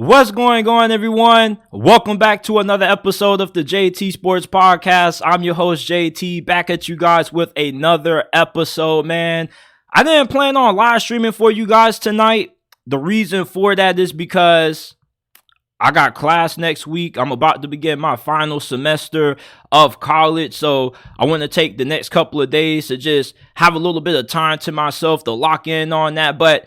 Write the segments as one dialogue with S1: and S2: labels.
S1: What's going on, everyone? Welcome back to another episode of the JT Sports Podcast. I'm your host, JT, back at you guys with another episode, man. I didn't plan on live streaming for you guys tonight. The reason for that is because I got class next week. I'm about to begin my final semester of college, so I want to take the next couple of days to just have a little bit of time to myself to lock in on that, but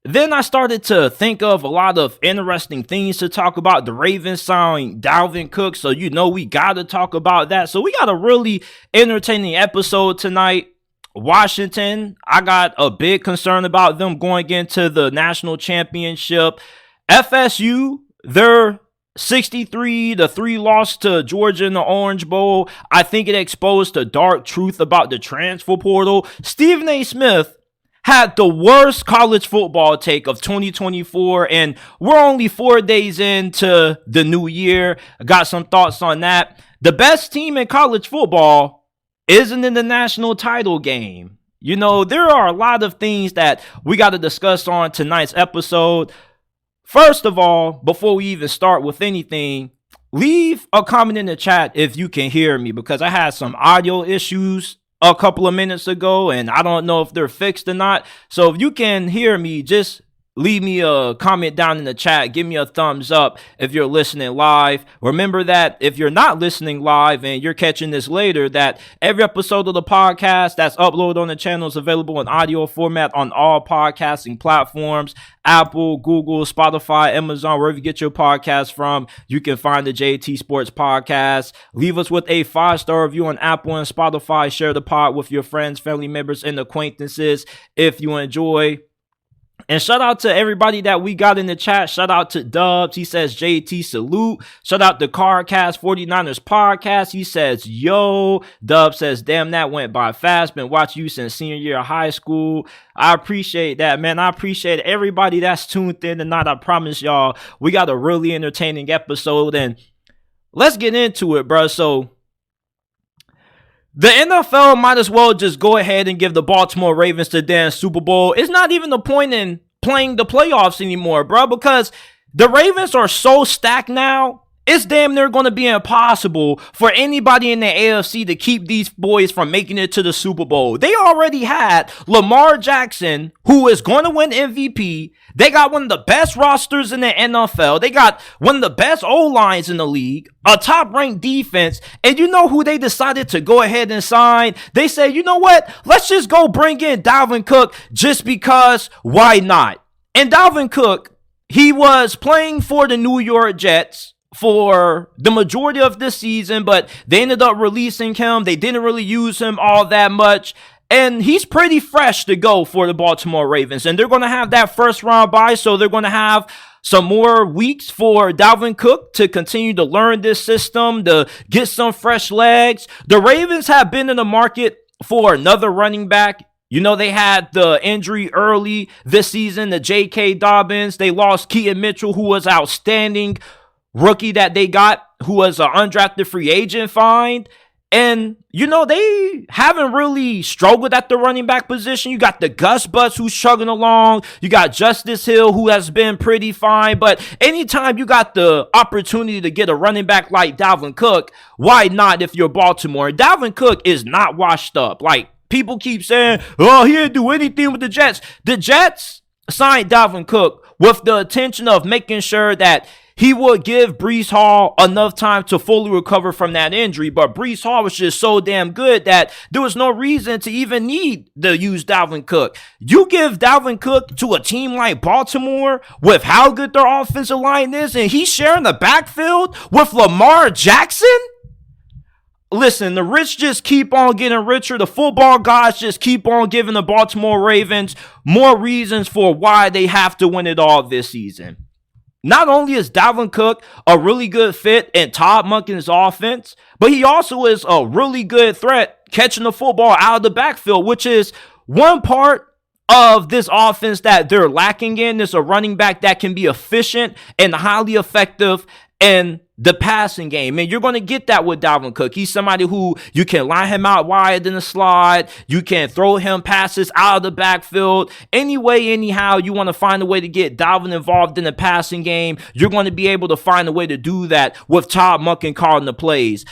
S1: then I started to think of a lot of interesting things to talk about. The Ravens signing Dalvin Cook, so we got to talk about that. So we got a really entertaining episode tonight. Washington, I got a big concern about them going into the national championship. FSU, their 63-3 loss to Georgia in the Orange Bowl, I think it exposed the dark truth about the transfer portal. Stephen A. Smith had the worst college football take of 2024, and we're only 4 days into the new year. I got some thoughts on that. The best team in college football isn't in the national title game. There are a lot of things that we got to discuss on tonight's episode. First of all, before we even start with anything, leave a comment in the chat if you can hear me, because I had some audio issues a couple of minutes ago, and I don't know if they're fixed or not. So if you can hear me, just leave me a comment down in the chat. Give me a thumbs up if you're listening live. Remember that if you're not listening live and you're catching this later, that every episode of the podcast that's uploaded on the channel is available in audio format on all podcasting platforms: Apple, Google, Spotify, Amazon, wherever you get your podcast from. You can find the JT Sports Podcast. Leave us with a 5-star review on Apple and Spotify. Share the pod with your friends, family members, and acquaintances if you enjoy. And shout out to everybody that we got in the chat. Shout out to Dubs. He says, JT salute. Shout out to CarCast 49ers podcast. He says, yo. Dubs says, damn, that went by fast. Been watching you since senior year of high school. I appreciate that, man. I appreciate everybody that's tuned in tonight. I promise y'all, we got a really entertaining episode, and let's get into it, bro. So the NFL might as well just go ahead and give the Baltimore Ravens the damn Super Bowl. It's not even the point in playing the playoffs anymore, bro, because the Ravens are so stacked now. It's damn near going to be impossible for anybody in the AFC to keep these boys from making it to the Super Bowl. They already had Lamar Jackson, who is going to win MVP. They got one of the best rosters in the NFL. They got one of the best O-lines in the league, a top-ranked defense. And you know who they decided to go ahead and sign? They said, you know what? Let's just go bring in Dalvin Cook just because why not? And Dalvin Cook, he was playing for the New York Jets for the majority of this season, but they ended up releasing him. They didn't really use him all that much, and he's pretty fresh to go for the Baltimore Ravens, and they're going to have that first round bye, so they're going to have some more weeks for Dalvin Cook to continue to learn this system, to get some fresh legs. The Ravens have been in the market for another running back. They had the injury early this season to J.K. Dobbins. They lost Keaton Mitchell, who was outstanding rookie that they got, who was an undrafted free agent find. And, they haven't really struggled at the running back position. You got the Gus Bus, who's chugging along. You got Justice Hill, who has been pretty fine. But anytime you got the opportunity to get a running back like Dalvin Cook, why not if you're Baltimore? Dalvin Cook is not washed up. Like, people keep saying, oh, he didn't do anything with the Jets. The Jets signed Dalvin Cook with the intention of making sure that he would give Breece Hall enough time to fully recover from that injury. But Breece Hall was just so damn good that there was no reason to even need to use Dalvin Cook. You give Dalvin Cook to a team like Baltimore with how good their offensive line is, and he's sharing the backfield with Lamar Jackson? Listen, the rich just keep on getting richer. The football guys just keep on giving the Baltimore Ravens more reasons for why they have to win it all this season. Not only is Dalvin Cook a really good fit in Todd Monken's offense, but he also is a really good threat catching the football out of the backfield, which is one part of this offense that they're lacking in is a running back that can be efficient and highly effective in the passing game. And you're going to get that with Dalvin Cook. He's somebody who you can line him out wide in the slot. You can throw him passes out of the backfield. Anyway, anyhow, you want to find a way to get Dalvin involved in the passing game. You're going to be able to find a way to do that with Todd Monken calling the plays.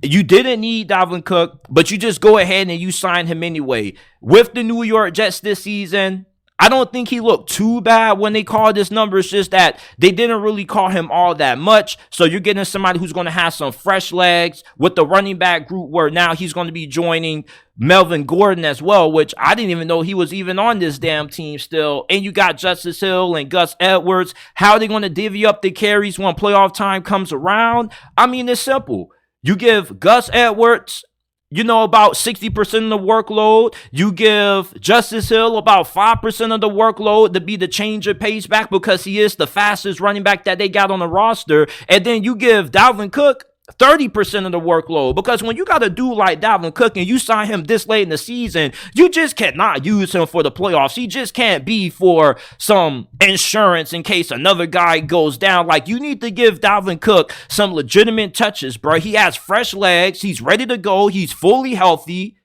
S1: You didn't need Dalvin Cook, but you just go ahead and you sign him anyway. With the New York Jets this season, I don't think he looked too bad when they called his numbers. It's just that they didn't really call him all that much. So you're getting somebody who's going to have some fresh legs with the running back group, where now he's going to be joining Melvin Gordon as well, which I didn't even know he was even on this damn team still. And you got Justice Hill and Gus Edwards. How are they going to divvy up the carries when playoff time comes around? I mean, it's simple. You give Gus Edwards, about 60% of the workload. You give Justice Hill about 5% of the workload to be the change of pace back, because he is the fastest running back that they got on the roster. And then you give Dalvin Cook 30% of the workload, because when you got a dude like Dalvin Cook and you sign him this late in the season, you just cannot use him for the playoffs. He just can't be for some insurance in case another guy goes down. Like, you need to give Dalvin Cook some legitimate touches, bro. He has fresh legs. He's ready to go. He's fully healthy.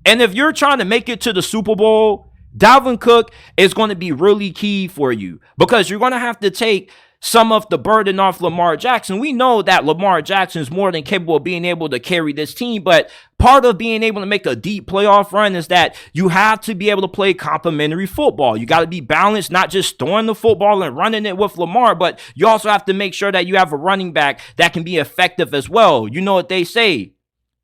S1: And if you're trying to make it to the Super Bowl, Dalvin Cook is going to be really key for you, because you're going to have to take some of the burden off Lamar Jackson. We know that Lamar Jackson is more than capable of being able to carry this team, but part of being able to make a deep playoff run is that you have to be able to play complementary football. You got to be balanced, not just throwing the football and running it with Lamar, but you also have to make sure that you have a running back that can be effective as well. You know what they say?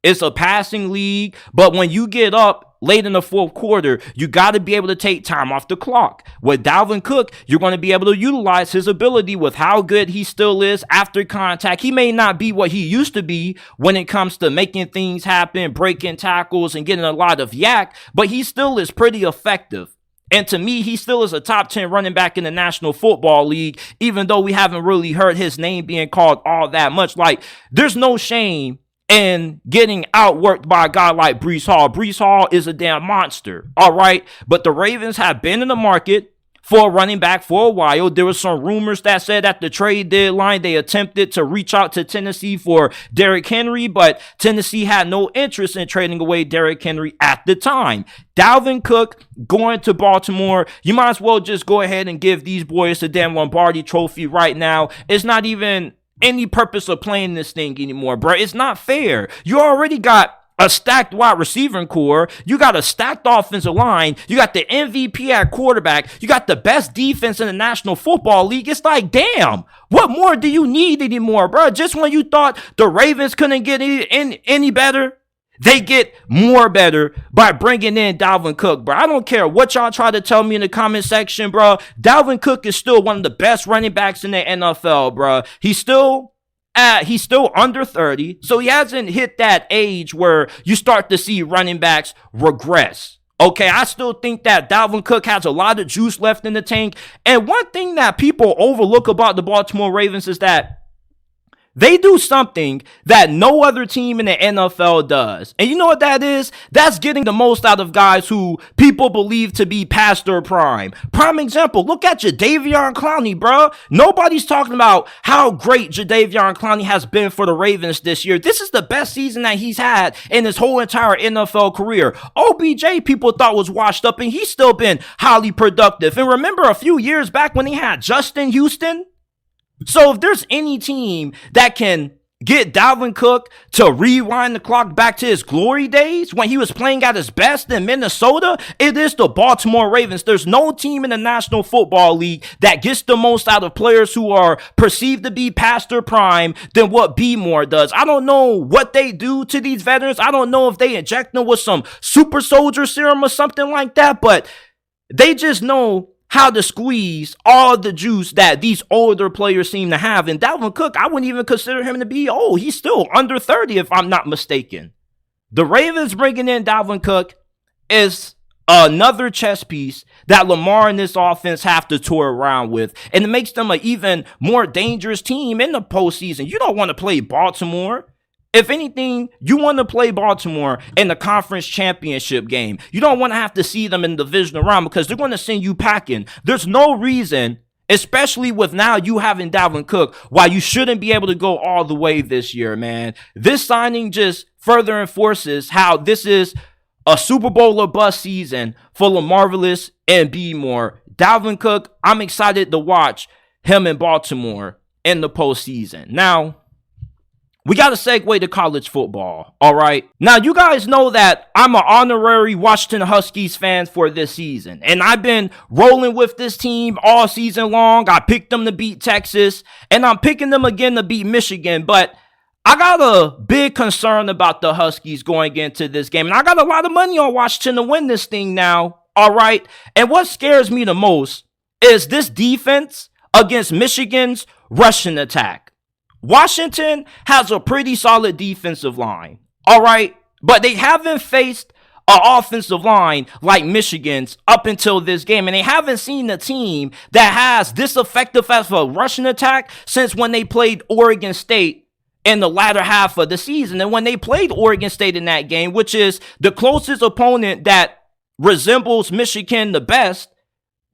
S1: It's a passing league, but when you get up late in the fourth quarter, you got to be able to take time off the clock. With Dalvin Cook, you're going to be able to utilize his ability with how good he still is after contact. He may not be what he used to be when it comes to making things happen, breaking tackles, and getting a lot of yak, but he still is pretty effective. And to me, he still is a top 10 running back in the National Football League, even though we haven't really heard his name being called all that much. Like, there's no shame and getting outworked by a guy like Breece Hall. Breece Hall is a damn monster, all right? But the Ravens have been in the market for a running back for a while. There were some rumors that said at the trade deadline they attempted to reach out to Tennessee for Derrick Henry, but Tennessee had no interest in trading away Derrick Henry at the time. Dalvin Cook going to Baltimore, you might as well just go ahead and give these boys the damn Lombardi trophy right now. It's not even any purpose of playing this thing anymore, bro. It's not fair. You already got a stacked wide receiving core. You got a stacked offensive line. You got the MVP at quarterback. You got the best defense in the National Football League. It's like, damn, what more do you need anymore, bro? Just when you thought the Ravens couldn't get any better, they get more better by bringing in Dalvin Cook, bro. I don't care what y'all try to tell me in the comment section, bro. Dalvin Cook is still one of the best running backs in the NFL, bro. He's still under 30, so he hasn't hit that age where you start to see running backs regress. Okay, I still think that Dalvin Cook has a lot of juice left in the tank. And one thing that people overlook about the Baltimore Ravens is that they do something that no other team in the NFL does. And you know what that is? That's getting the most out of guys who people believe to be past their prime. Prime example, look at Jadeveon Clowney, bro. Nobody's talking about how great Jadeveon Clowney has been for the Ravens this year. This is the best season that he's had in his whole entire NFL career. OBJ people thought was washed up, and he's still been highly productive. And remember a few years back when he had Justin Houston? So if there's any team that can get Dalvin Cook to rewind the clock back to his glory days when he was playing at his best in Minnesota, it is the Baltimore Ravens. There's no team in the National Football League that gets the most out of players who are perceived to be past their prime than what B-More does. I don't know what they do to these veterans. I don't know if they inject them with some super soldier serum or something like that, but they just know how to squeeze all the juice that these older players seem to have. And Dalvin Cook, I wouldn't even consider him to be old. He's still under 30 if I'm not mistaken. The Ravens bringing in Dalvin Cook is another chess piece that Lamar and this offense have to tour around with. And it makes them an even more dangerous team in the postseason. You don't want to play Baltimore If anything, you want to play Baltimore in the conference championship game. You don't want to have to see them in the divisional round because they're going to send you packing. There's no reason, especially with now you having Dalvin Cook, why you shouldn't be able to go all the way this year, man. This signing just further enforces how this is a Super Bowl or bust season for LaMarvelous and B. Moore. Dalvin Cook, I'm excited to watch him in Baltimore in the postseason. Now, we got to segue to college football, all right? Now, you guys know that I'm an honorary Washington Huskies fan for this season, and I've been rolling with this team all season long. I picked them to beat Texas, and I'm picking them again to beat Michigan, but I got a big concern about the Huskies going into this game, and I got a lot of money on Washington to win this thing now, all right? And what scares me the most is this defense against Michigan's rushing attack. Washington has a pretty solid defensive line, all right? But they haven't faced an offensive line like Michigan's up until this game. And they haven't seen a team that has this effective as a rushing attack since when they played Oregon State in the latter half of the season. And when they played Oregon State in that game, which is the closest opponent that resembles Michigan the best,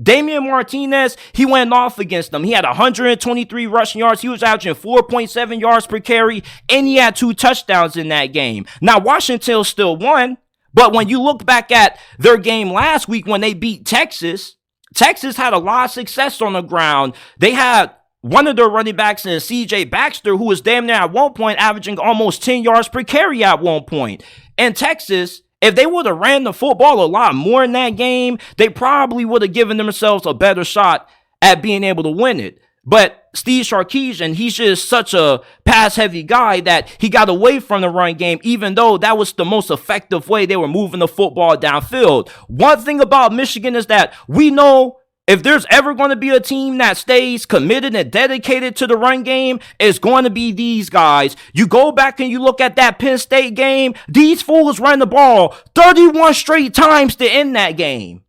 S1: Damian Martinez, he went off against them. He had 123 rushing yards. He was averaging 4.7 yards per carry, and he had 2 touchdowns in that game. Now, Washington still won, but when you look back at their game last week when they beat Texas, Texas had a lot of success on the ground. They had one of their running backs in C.J. Baxter, who was damn near at one point averaging almost 10 yards per carry at one point. And Texas, if they would have ran the football a lot more in that game, they probably would have given themselves a better shot at being able to win it. But Steve Sarkisian, he's just such a pass-heavy guy that he got away from the run game, even though that was the most effective way they were moving the football downfield. One thing about Michigan is that we know if there's ever going to be a team that stays committed and dedicated to the run game, it's going to be these guys. You go back and you look at that Penn State game, these fools ran the ball 31 straight times to end that game.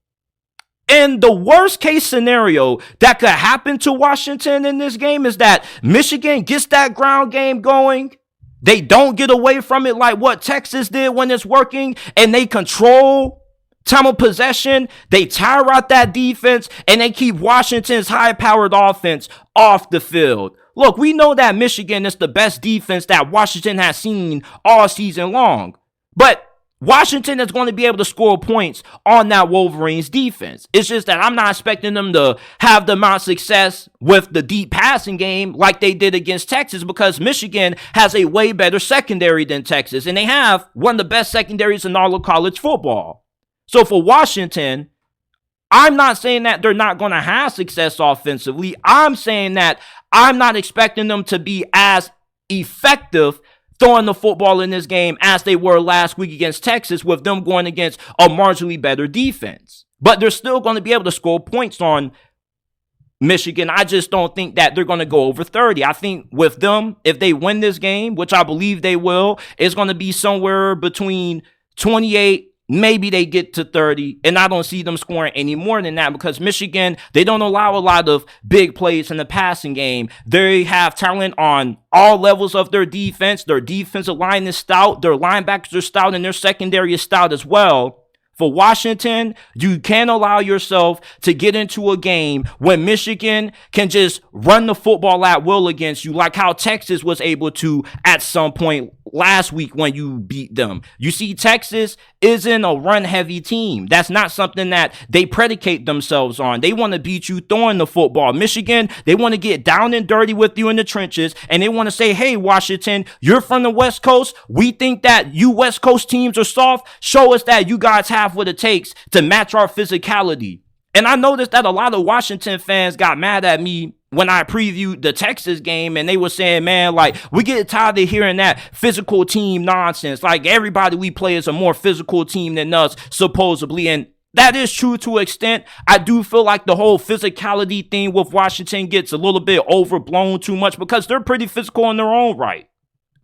S1: And the worst case scenario that could happen to Washington in this game is that Michigan gets that ground game going. They don't get away from it like what Texas did when it's working, and they control time of possession, they tire out that defense, and they keep Washington's high-powered offense off the field. Look, we know that Michigan is the best defense that Washington has seen all season long. But Washington is going to be able to score points on that Wolverines defense. It's just that I'm not expecting them to have the amount of success with the deep passing game like they did against Texas, because Michigan has a way better secondary than Texas, and they have one of the best secondaries in all of college football. So for Washington, I'm not saying that they're not going to have success offensively. I'm saying that I'm not expecting them to be as effective throwing the football in this game as they were last week against Texas, with them going against a marginally better defense. But they're still going to be able to score points on Michigan. I just don't think that they're going to go over 30. I think with them, if they win this game, which I believe they will, it's going to be somewhere between 28, maybe they get to 30, and I don't see them scoring any more than that, because Michigan, they don't allow a lot of big plays in the passing game. They have talent on all levels of their defense. Their defensive line is stout. Their linebackers are stout, and their secondary is stout as well. For Washington, you can't allow yourself to get into a game when Michigan can just run the football at will against you, like how Texas was able to at some point last week when you beat them. You see, Texas isn't a run-heavy team. That's not something that they predicate themselves on. They want to beat you throwing the football. Michigan, they want to get down and dirty with you in the trenches, and they want to say, hey, Washington, you're from the West Coast. We think that you West Coast teams are soft. Show us that you guys have what it takes to match our physicality. And I noticed that a lot of Washington fans got mad at me when I previewed the Texas game, and they were saying, man, like, we get tired of hearing that physical team nonsense. Like, everybody we play is a more physical team than us, supposedly. And that is true to an extent. I do feel like the whole physicality thing with Washington gets a little bit overblown too much, because they're pretty physical in their own right.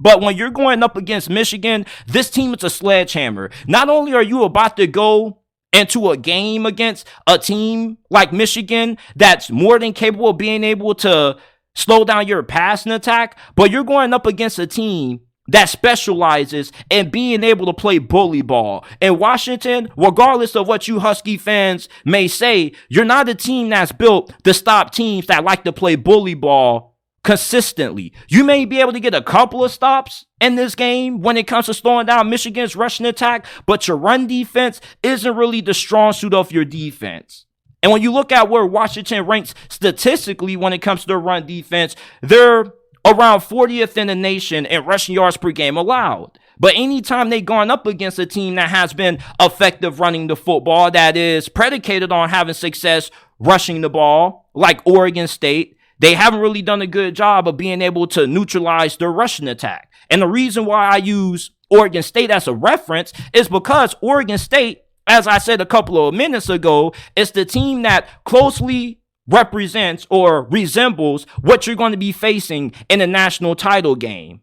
S1: But when you're going up against Michigan, this team is a sledgehammer. Not only are you about to go into a game against a team like Michigan that's more than capable of being able to slow down your passing attack, but you're going up against a team that specializes in being able to play bully ball. In Washington, regardless of what you Husky fans may say, you're not a team that's built to stop teams that like to play bully ball consistently. You may be able to get a couple of stops in this game when it comes to slowing down Michigan's rushing attack, but your run defense isn't really the strong suit of your defense. And when you look at where Washington ranks statistically when it comes to their run defense, they're around 40th in the nation in rushing yards per game allowed. But anytime they've gone up against a team that has been effective running the football, that is predicated on having success rushing the ball, like Oregon State, they haven't really done a good job of being able to neutralize their rushing attack. And the reason why I use Oregon State as a reference is because Oregon State, as I said a couple of minutes ago, is the team that closely represents or resembles what you're going to be facing in a national title game.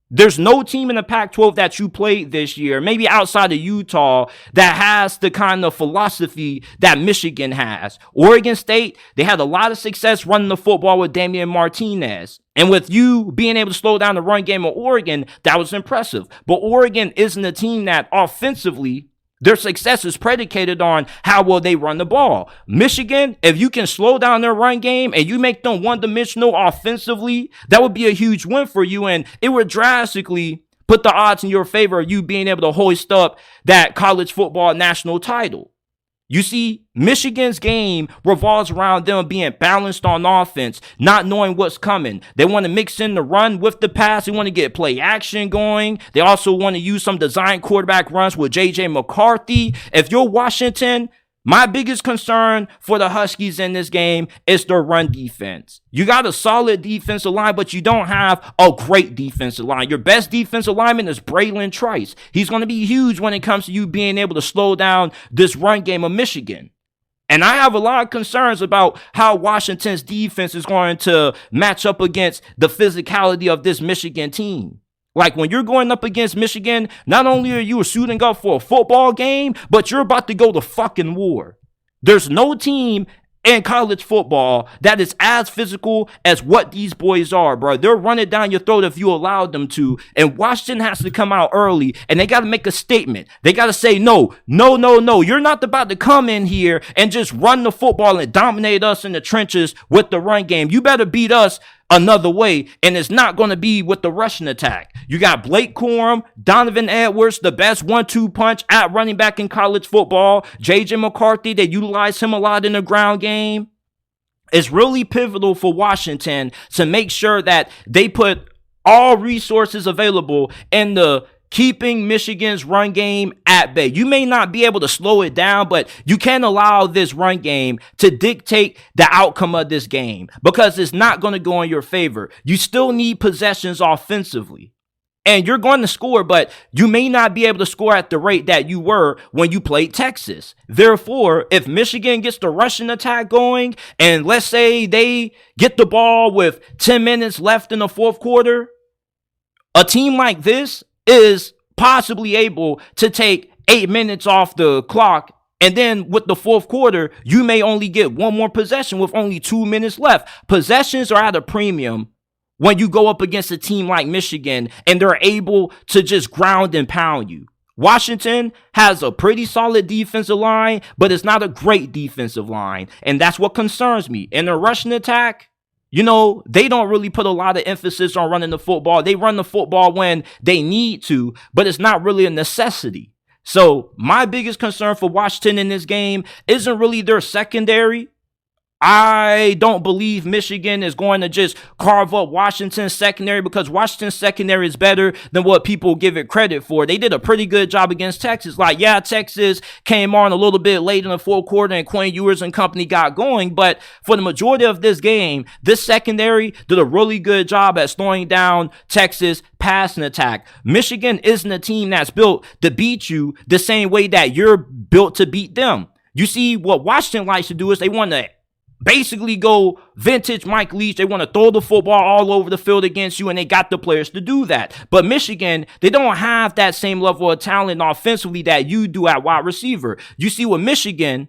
S1: There's no team in the Pac-12 that you played this year, maybe outside of Utah, that has the kind of philosophy that Michigan has. Oregon State, they had a lot of success running the football with Damian Martinez. And with you being able to slow down the run game of Oregon, that was impressive. But Oregon isn't a team that offensively, their success is predicated on how well they run the ball. Michigan, if you can slow down their run game and you make them one-dimensional offensively, that would be a huge win for you, and it would drastically put the odds in your favor of you being able to hoist up that college football national title. You see, Michigan's game revolves around them being balanced on offense, not knowing what's coming. They want to mix in the run with the pass. They want to get play action going. They also want to use some design quarterback runs with J.J. McCarthy. If you're Washington, my biggest concern for the Huskies in this game is their run defense. You got a solid defensive line, but you don't have a great defensive line. Your best defensive lineman is Braylon Trice. He's going to be huge when it comes to you being able to slow down this run game of Michigan. And I have a lot of concerns about how Washington's defense is going to match up against the physicality of this Michigan team. Like when you're going up against Michigan, not only are you suiting up for a football game, but you're about to go to fucking war. There's no team in college football that is as physical as what these boys are, bro. They're running down your throat if you allow them to. And Washington has to come out early and they got to make a statement. They got to say, no. You're not about to come in here and just run the football and dominate us in the trenches with the run game. You better beat us another way, and it's not going to be with the rushing attack. You got Blake Corum, Donovan Edwards, the best 1-2 punch at running back in college football. J.J. McCarthy, they utilize him a lot in the ground game. It's really pivotal for Washington to make sure that they put all resources available in the keeping Michigan's run game at bay. You may not be able to slow it down, but you can't allow this run game to dictate the outcome of this game because it's not going to go in your favor. You still need possessions offensively. And you're going to score, but you may not be able to score at the rate that you were when you played Texas. Therefore, if Michigan gets the rushing attack going, and let's say they get the ball with 10 minutes left in the fourth quarter, a team like this is possibly able to take 8 minutes off the clock. And then with the fourth quarter, you may only get one more possession with only 2 minutes left. Possessions are at a premium when you go up against a team like Michigan and they're able to just ground and pound you. Washington has a pretty solid defensive line, but it's not a great defensive line. And that's what concerns me. In the rushing attack, you know, they don't really put a lot of emphasis on running the football. They run the football when they need to, but it's not really a necessity. So my biggest concern for Washington in this game isn't really their secondary. I don't believe Michigan is going to just carve up Washington's secondary because Washington's secondary is better than what people give it credit for. They did a pretty good job against Texas. Like, yeah, Texas came on a little bit late in the fourth quarter and Quinn Ewers and company got going. But for the majority of this game, this secondary did a really good job at slowing down Texas passing attack. Michigan isn't a team that's built to beat you the same way that you're built to beat them. You see, what Washington likes to do is they want to basically go vintage Mike Leach. They want to throw the football all over the field against you, and they got the players to do that. But Michigan, they don't have that same level of talent offensively that you do at wide receiver. You see, with Michigan,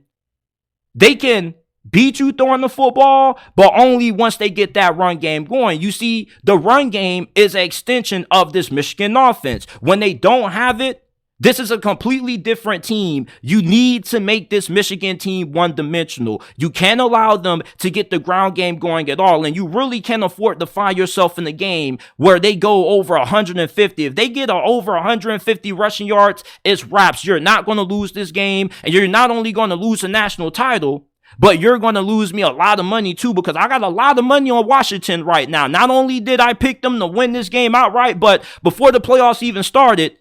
S1: they can beat you throwing the football, but only once they get that run game going. You see, the run game is an extension of this Michigan offense. When they don't have it, this is a completely different team. You need to make this Michigan team one-dimensional. You can't allow them to get the ground game going at all, and you really can't afford to find yourself in a game where they go over 150. If they get over 150 rushing yards, it's wraps. You're not going to lose this game, and you're not only going to lose a national title, but you're going to lose me a lot of money too, because I got a lot of money on Washington right now. Not only did I pick them to win this game outright, but before the playoffs even started,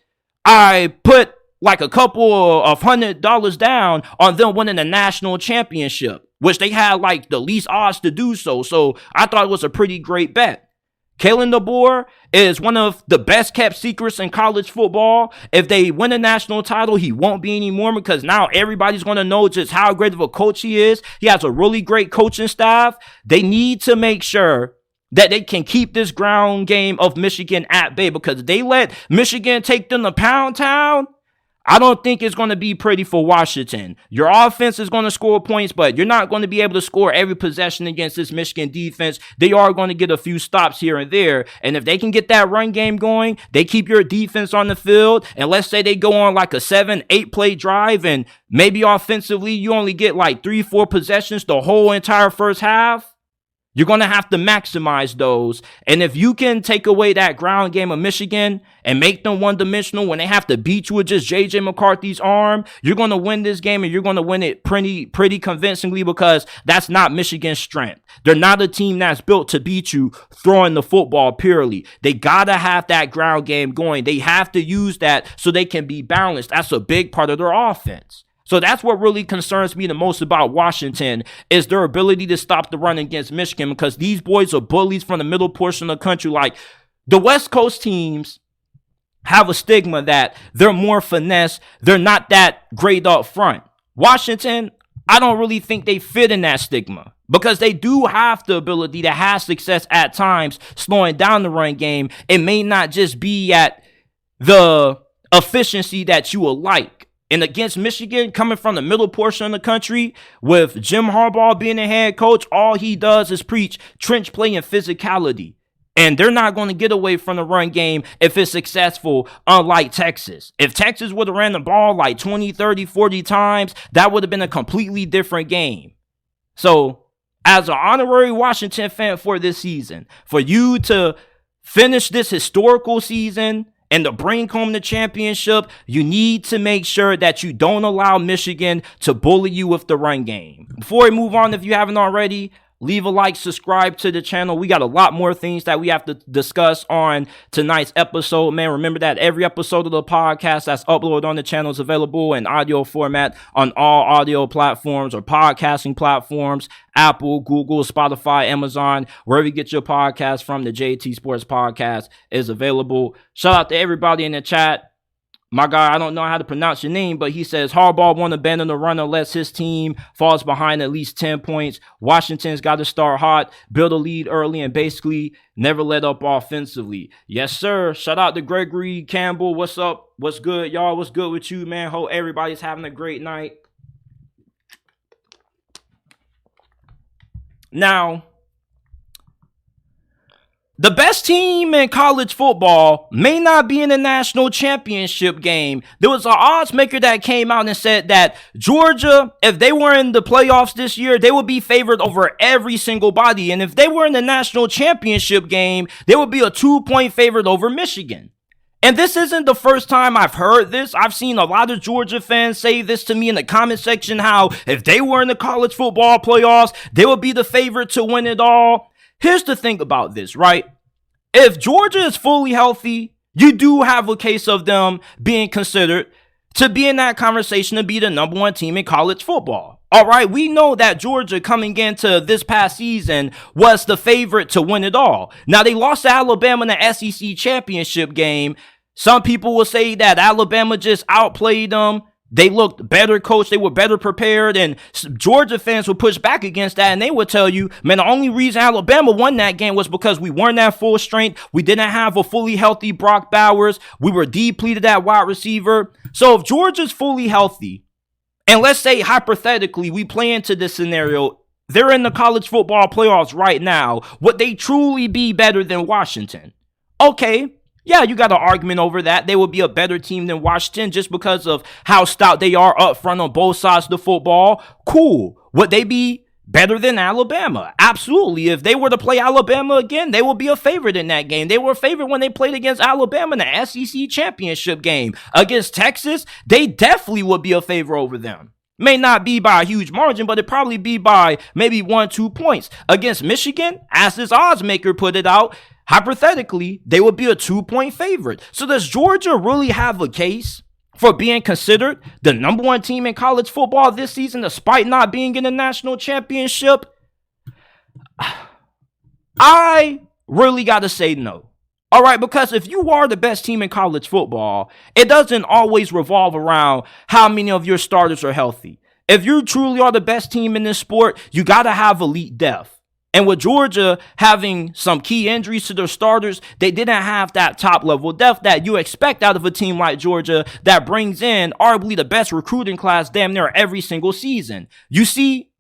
S1: I put like a couple of $100 down on them winning the national championship, which they had like the least odds to do so. So I thought it was a pretty great bet. Kalen DeBoer is one of the best kept secrets in college football. If they win a national title, he won't be anymore, because now everybody's going to know just how great of a coach he is. He has a really great coaching staff. They need to make sure that they can keep this ground game of Michigan at bay, because they let Michigan take them to Pound Town. I don't think it's going to be pretty for Washington. Your offense is going to score points, but you're not going to be able to score every possession against this Michigan defense. They are going to get a few stops here and there. And if they can get that run game going, they keep your defense on the field. And let's say they go on like a 7-8 play drive, and maybe offensively you only get like 3-4 possessions the whole entire first half. You're going to have to maximize those. And if you can take away that ground game of Michigan and make them one-dimensional when they have to beat you with just J.J. McCarthy's arm, you're going to win this game, and you're going to win it pretty convincingly, because that's not Michigan's strength. They're not a team that's built to beat you throwing the football purely. They got to have that ground game going. They have to use that so they can be balanced. That's a big part of their offense. So that's what really concerns me the most about Washington, is their ability to stop the run against Michigan, because these boys are bullies from the middle portion of the country. Like, the West Coast teams have a stigma that they're more finesse. They're not that great up front. Washington, I don't really think they fit in that stigma, because they do have the ability to have success at times slowing down the run game. It may not just be at the efficiency that you will like. And against Michigan, coming from the middle portion of the country, with Jim Harbaugh being the head coach, all he does is preach trench play and physicality. And they're not going to get away from the run game if it's successful, unlike Texas. If Texas would have ran the ball like 20, 30, 40 times, that would have been a completely different game. So, as an honorary Washington fan for this season, for you to finish this historical season and to bring home the championship, you need to make sure that you don't allow Michigan to bully you with the run game. Before we move on, if you haven't already, leave a like, subscribe to the channel. We got a lot more things that we have to discuss on tonight's episode. Man, remember that every episode of the podcast that's uploaded on the channel is available in audio format on all audio platforms or podcasting platforms: Apple, Google, Spotify, Amazon, wherever you get your podcast from. The JT Sports Podcast is available. Shout out to everybody in the chat. My guy, I don't know how to pronounce your name, but he says Harbaugh won't abandon the run unless his team falls behind at least 10 points. Washington's got to start hot, build a lead early, and basically never let up offensively. Yes, sir. Shout out to Gregory Campbell. What's up? What's good, y'all? What's good with you, man? Hope everybody's having a great night. Now, the best team in college football may not be in the national championship game. There was an odds maker that came out and said that Georgia, if they were in the playoffs this year, they would be favored over every single body. And if they were in the national championship game, they would be a 2-point favorite over Michigan. And this isn't the first time I've heard this. I've seen a lot of Georgia fans say this to me in the comment section, how if they were in the college football playoffs, they would be the favorite to win it all. Here's the thing about this, right? If Georgia is fully healthy, you do have a case of them being considered to be in that conversation to be the number one team in college football. All right, we know that Georgia coming into this past season was the favorite to win it all. Now, they lost to Alabama in the SEC championship game. Some people will say that Alabama just outplayed them. They looked better coached. They were better prepared. And Georgia fans would push back against that. And they would tell you, man, the only reason Alabama won that game was because we weren't at full strength. We didn't have a fully healthy Brock Bowers. We were depleted at wide receiver. So if Georgia's fully healthy, and let's say hypothetically we play into this scenario they're in the college football playoffs right now, would they truly be better than Washington? Okay. Yeah, you got an argument over that. They would be a better team than Washington just because of how stout they are up front on both sides of the football. Cool. Would they be better than Alabama? Absolutely. If they were to play Alabama again, they would be a favorite in that game. They were a favorite when they played against Alabama in the SEC championship game. Against Texas, they definitely would be a favorite over them. May not be by a huge margin, but it'd probably be by maybe 1-2 points. Against Michigan, as this odds maker put it out, hypothetically, they would be a 2-point favorite. So does Georgia really have a case for being considered the number one team in college football this season, despite not being in the national championship? I really got to say no. All right, because if you are the best team in college football, it doesn't always revolve around how many of your starters are healthy. If you truly are the best team in this sport, you got to have elite depth. And with Georgia having some key injuries to their starters, they didn't have that top level depth that you expect out of a team like Georgia that brings in arguably the best recruiting class damn near every single season. You see,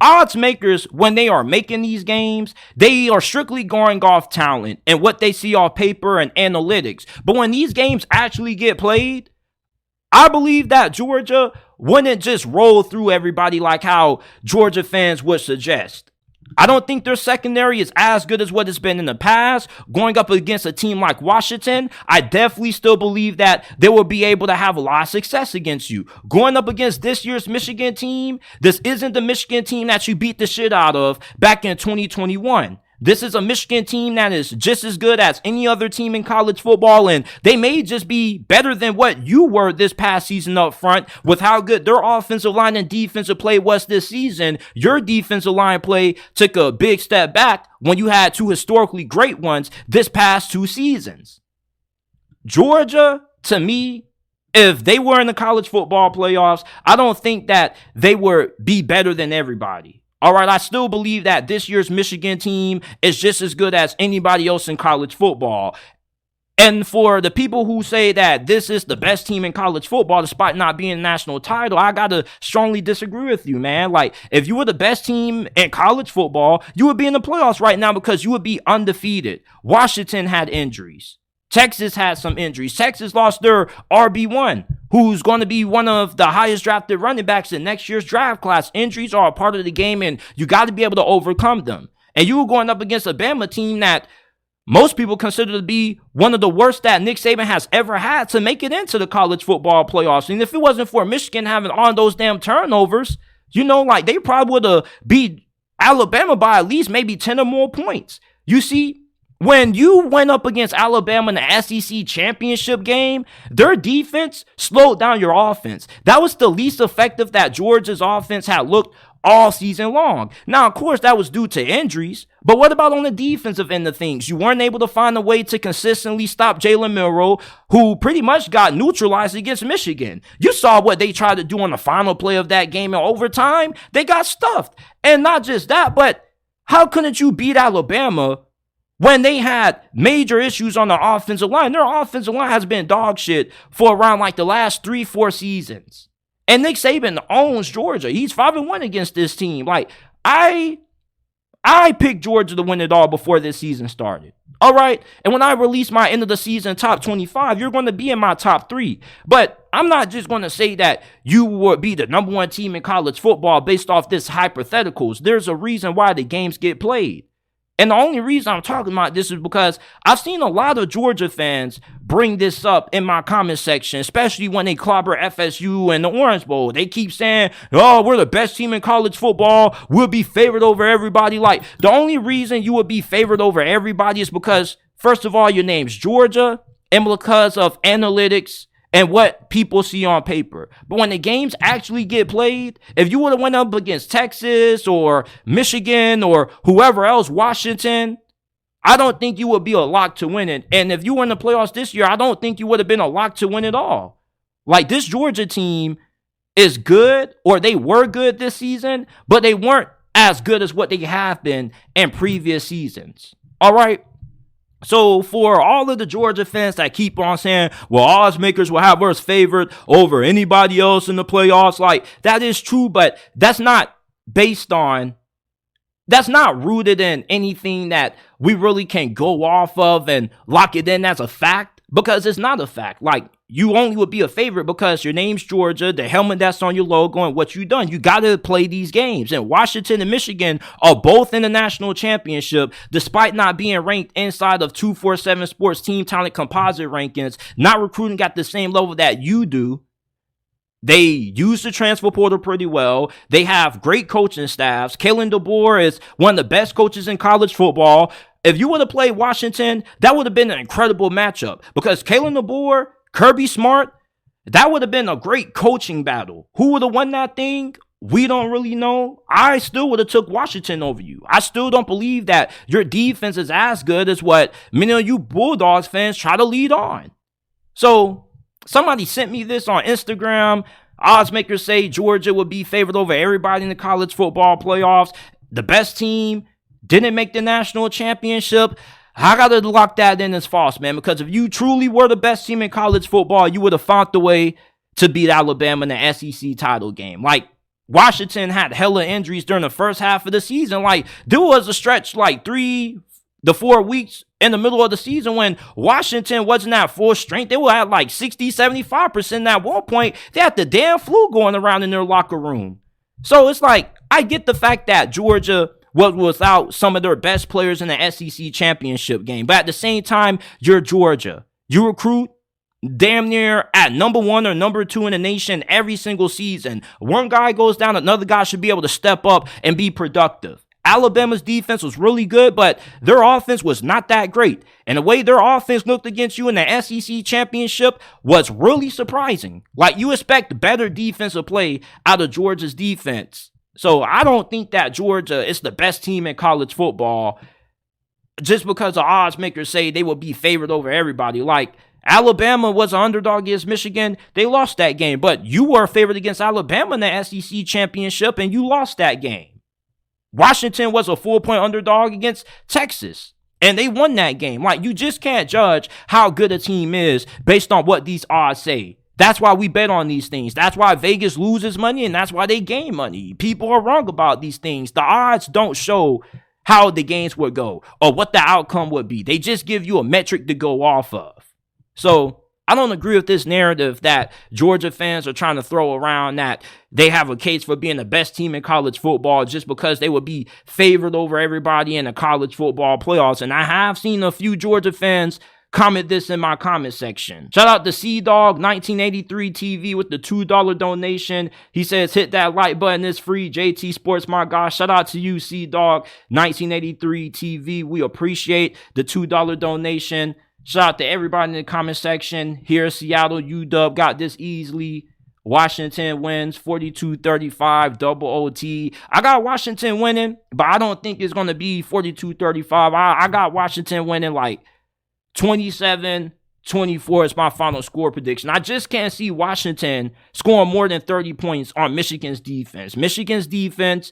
S1: odds makers, when they are making these games, they are strictly going off talent and what they see off paper and analytics. But when these games actually get played, I believe that Georgia wouldn't just roll through everybody like how Georgia fans would suggest. I don't think their secondary is as good as what it's been in the past. Going up against a team like Washington, I definitely still believe that they will be able to have a lot of success against you. Going up against this year's Michigan team, this isn't the Michigan team that you beat the shit out of back in 2021. This is a Michigan team that is just as good as any other team in college football, and they may just be better than what you were this past season up front with how good their offensive line and defensive play was this season. Your defensive line play took a big step back when you had two historically great ones this past 2 seasons. Georgia, to me, if they were in the college football playoffs, I don't think that they would be better than everybody. All right, I still believe that this year's Michigan team is just as good as anybody else in college football. And for the people who say that this is the best team in college football despite not being a national title, I got to strongly disagree with you, man. Like, if you were the best team in college football, you would be in the playoffs right now because you would be undefeated. Washington had injuries. Texas had some injuries. Texas lost their RB1, who's going to be one of the highest drafted running backs in next year's draft class. Injuries are a part of the game, and you got to be able to overcome them. And you were going up against a Bama team that most people consider to be one of the worst that Nick Saban has ever had to make it into the college football playoffs. And if it wasn't for Michigan having all those damn turnovers, you know, like, they probably would have beat Alabama by at least maybe 10 or more points. You see, when you went up against Alabama in the SEC championship game, their defense slowed down your offense. That was the least effective that Georgia's offense had looked all season long. Now, of course, that was due to injuries, but what about on the defensive end of things? You weren't able to find a way to consistently stop Jalen Milroe, who pretty much got neutralized against Michigan. You saw what they tried to do on the final play of that game in overtime. They got stuffed. And not just that, but how couldn't you beat Alabama when they had major issues on the offensive line? Their offensive line has been dog shit for around like the last 3-4 seasons. And Nick Saban owns Georgia. He's 5-1 against this team. Like, I picked Georgia to win it all before this season started. All right? And when I release my end of the season top 25, you're going to be in my top 3. But I'm not just going to say that you would be the number one team in college football based off this hypotheticals. There's a reason why the games get played. And the only reason I'm talking about this is because I've seen a lot of Georgia fans bring this up in my comment section, especially when they clobber FSU and the Orange Bowl. They keep saying, oh, we're the best team in college football. We'll be favored over everybody. Like, the only reason you would be favored over everybody is because, first of all, your name's Georgia, and because of analytics and what people see on paper. But when the games actually get played, if you would have went up against Texas or Michigan or whoever else, Washington, I don't think you would be a lock to win it. And if you were in the playoffs this year, I don't think you would have been a lock to win it all. Like, this Georgia team is good, or they were good this season, but they weren't as good as what they have been in previous seasons. All right? So for all of the Georgia fans that keep on saying, well, odds makers will have us favored over anybody else in the playoffs, like, that is true, but that's not based on That's not rooted in anything that we really can go off of and lock it in as a fact, because it's not a fact. Like, you only would be a favorite because your name's Georgia, the helmet that's on your logo, and what you done. You got to play these games. And Washington and Michigan are both in the national championship, despite not being ranked inside of 247 Sports Team Talent Composite rankings, not recruiting at the same level that you do. They use the transfer portal pretty well. They have great coaching staffs. Kalen DeBoer is one of the best coaches in college football. If you would have played Washington, that would have been an incredible matchup, because Kalen DeBoer, Kirby Smart, that would have been a great coaching battle. Who would have won that thing? We don't really know. I still would have took Washington over you. I still don't believe that your defense is as good as what many of you Bulldogs fans try to lead on. So, somebody sent me this on Instagram. Odds makers say Georgia would be favored over everybody in the college football playoffs. The best team didn't make the national championship. I got to lock that in as false, man, because if you truly were the best team in college football, you would have found the way to beat Alabama in the SEC title game. Like, Washington had hella injuries during the first half of the season. Like, there was a stretch like 3 to 4 weeks in the middle of the season when Washington wasn't at full strength. They were at like 60, 75% at one point. They had the damn flu going around in their locker room. So it's like, I get the fact that Georgia was without some of their best players in the SEC championship game. But at the same time, you're Georgia. You recruit damn near at number 1 or number 2 in the nation every single season. One guy goes down, another guy should be able to step up and be productive. Alabama's defense was really good, but their offense was not that great. And the way their offense looked against you in the SEC championship was really surprising. Like, you expect better defensive play out of Georgia's defense. So I don't think that Georgia is the best team in college football just because the odds makers say they will be favored over everybody. Like, Alabama was an underdog against Michigan. They lost that game. But you were favored against Alabama in the SEC championship, and you lost that game. Washington was a 4-point underdog against Texas, and they won that game. Like, you just can't judge how good a team is based on what these odds say. That's why we bet on these things. That's why Vegas loses money, and that's why they gain money. People are wrong about these things. The odds don't show how the games would go or what the outcome would be. They just give you a metric to go off of. So I don't agree with this narrative that Georgia fans are trying to throw around, that they have a case for being the best team in college football just because they would be favored over everybody in the college football playoffs. And I have seen a few Georgia fans comment this in my comment section. Shout out to C-Dog 1983 TV with the $2 donation. He says, hit that like button. It's free. JT Sports, my gosh. Shout out to you, C-Dog 1983 TV. We appreciate the $2 donation. Shout out to everybody in the comment section. Here, Seattle, UW got this easily. Washington wins 42-35, double OT. I got Washington winning, but I don't think it's going to be 42-35. I got Washington winning like 27-24 is my final score prediction. I just can't see Washington scoring more than 30 points on Michigan's defense. Michigan's defense,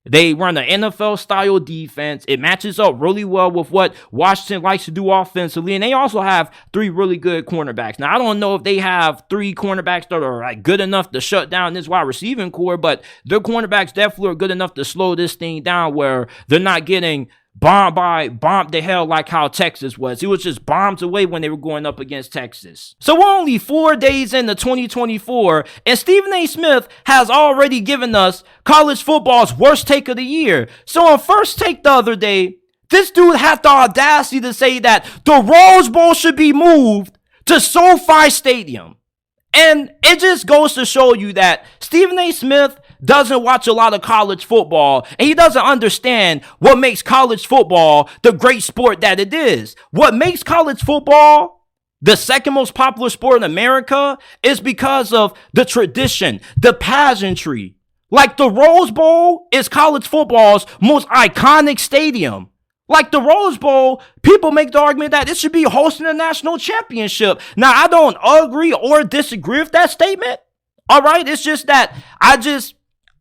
S1: they run an NFL-style defense. It matches up really well with what Washington likes to do offensively. And they also have 3 really good cornerbacks. Now, I don't know if they have 3 cornerbacks that are like good enough to shut down this wide receiving core, but their cornerbacks definitely are good enough to slow this thing down where they're not getting bombed to hell like how Texas was. It was just bombs away when they were going up against Texas. So we're only 4 days into 2024, and Stephen A. Smith has already given us college football's worst take of the year. So on First Take the other day, this dude had the audacity to say that the Rose Bowl should be moved to SoFi Stadium. And it just goes to show you that Stephen A. Smith doesn't watch a lot of college football, and he doesn't understand what makes college football the great sport that it is. What makes college football the second most popular sport in America is because of the tradition, the pageantry. Like, the Rose Bowl is college football's most iconic stadium. Like, the Rose Bowl, people make the argument that it should be hosting a national championship. Now, I don't agree or disagree with that statement. All right, it's just that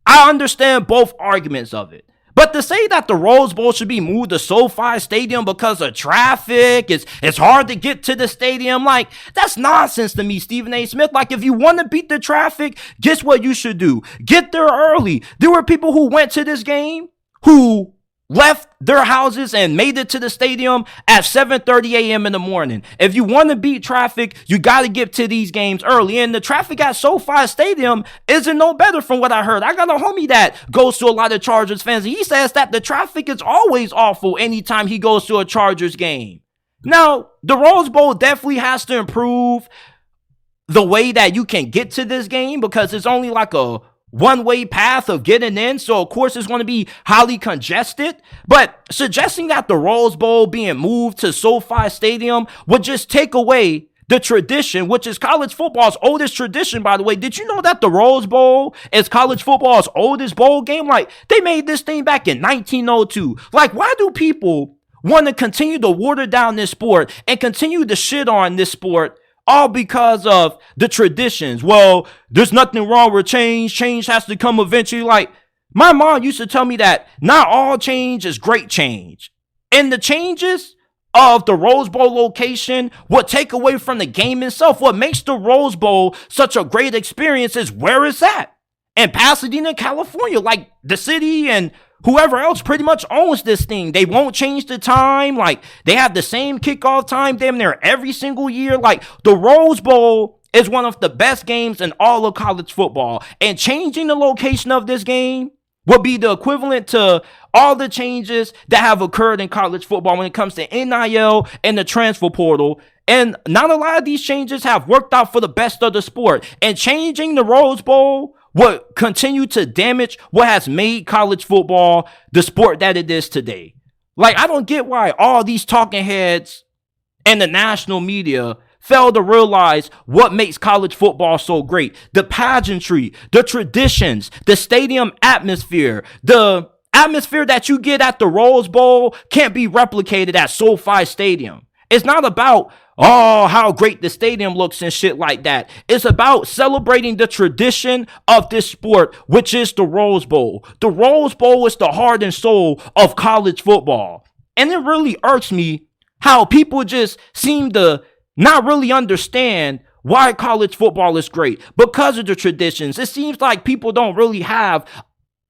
S1: I understand both arguments of it. But to say that the Rose Bowl should be moved to SoFi Stadium because of traffic, it's hard to get to the stadium, like, that's nonsense to me, Stephen A. Smith. Like, if you want to beat the traffic, guess what you should do? Get there early. There were people who went to this game who left their houses and made it to the stadium at 7:30 a.m. in the morning. If you want to beat traffic, you got to get to these games early. And the traffic at SoFi Stadium isn't no better from what I heard. I got a homie that goes to a lot of Chargers fans. And he says that the traffic is always awful anytime he goes to a Chargers game. Now, the Rose Bowl definitely has to improve the way that you can get to this game because it's only like a one-way path of getting in, so of course it's going to be highly congested. But suggesting that the Rose Bowl being moved to SoFi Stadium would just take away the tradition, which is college football's oldest tradition, by the way. Did you know that the Rose Bowl is college football's oldest bowl game? Like, they made this thing back in 1902. Like, why do people want to continue to water down this sport and continue to shit on this sport all because of the traditions? Well, there's nothing wrong with change. Change has to come eventually. Like, my mom used to tell me that not all change is great change. And the changes of the Rose Bowl location would take away from the game itself. What makes the Rose Bowl such a great experience is where it's at. In Pasadena, California. Like, the city and whoever else pretty much owns this thing. They won't change the time. Like, they have the same kickoff time damn near every single year. Like, the Rose Bowl is one of the best games in all of college football. And changing the location of this game would be the equivalent to all the changes that have occurred in college football when it comes to NIL and the transfer portal. And not a lot of these changes have worked out for the best of the sport. And changing the Rose Bowl would continue to damage what has made college football the sport that it is today. Like, I don't get why all these talking heads and the national media fail to realize what makes college football so great. The pageantry, the traditions, the stadium atmosphere, the atmosphere that you get at the Rose Bowl can't be replicated at SoFi Stadium. It's not about, oh, how great the stadium looks and shit like that. It's about celebrating the tradition of this sport, which is the Rose Bowl. The Rose Bowl is the heart and soul of college football. And it really irks me how people just seem to not really understand why college football is great. Because of the traditions. It seems like people don't really have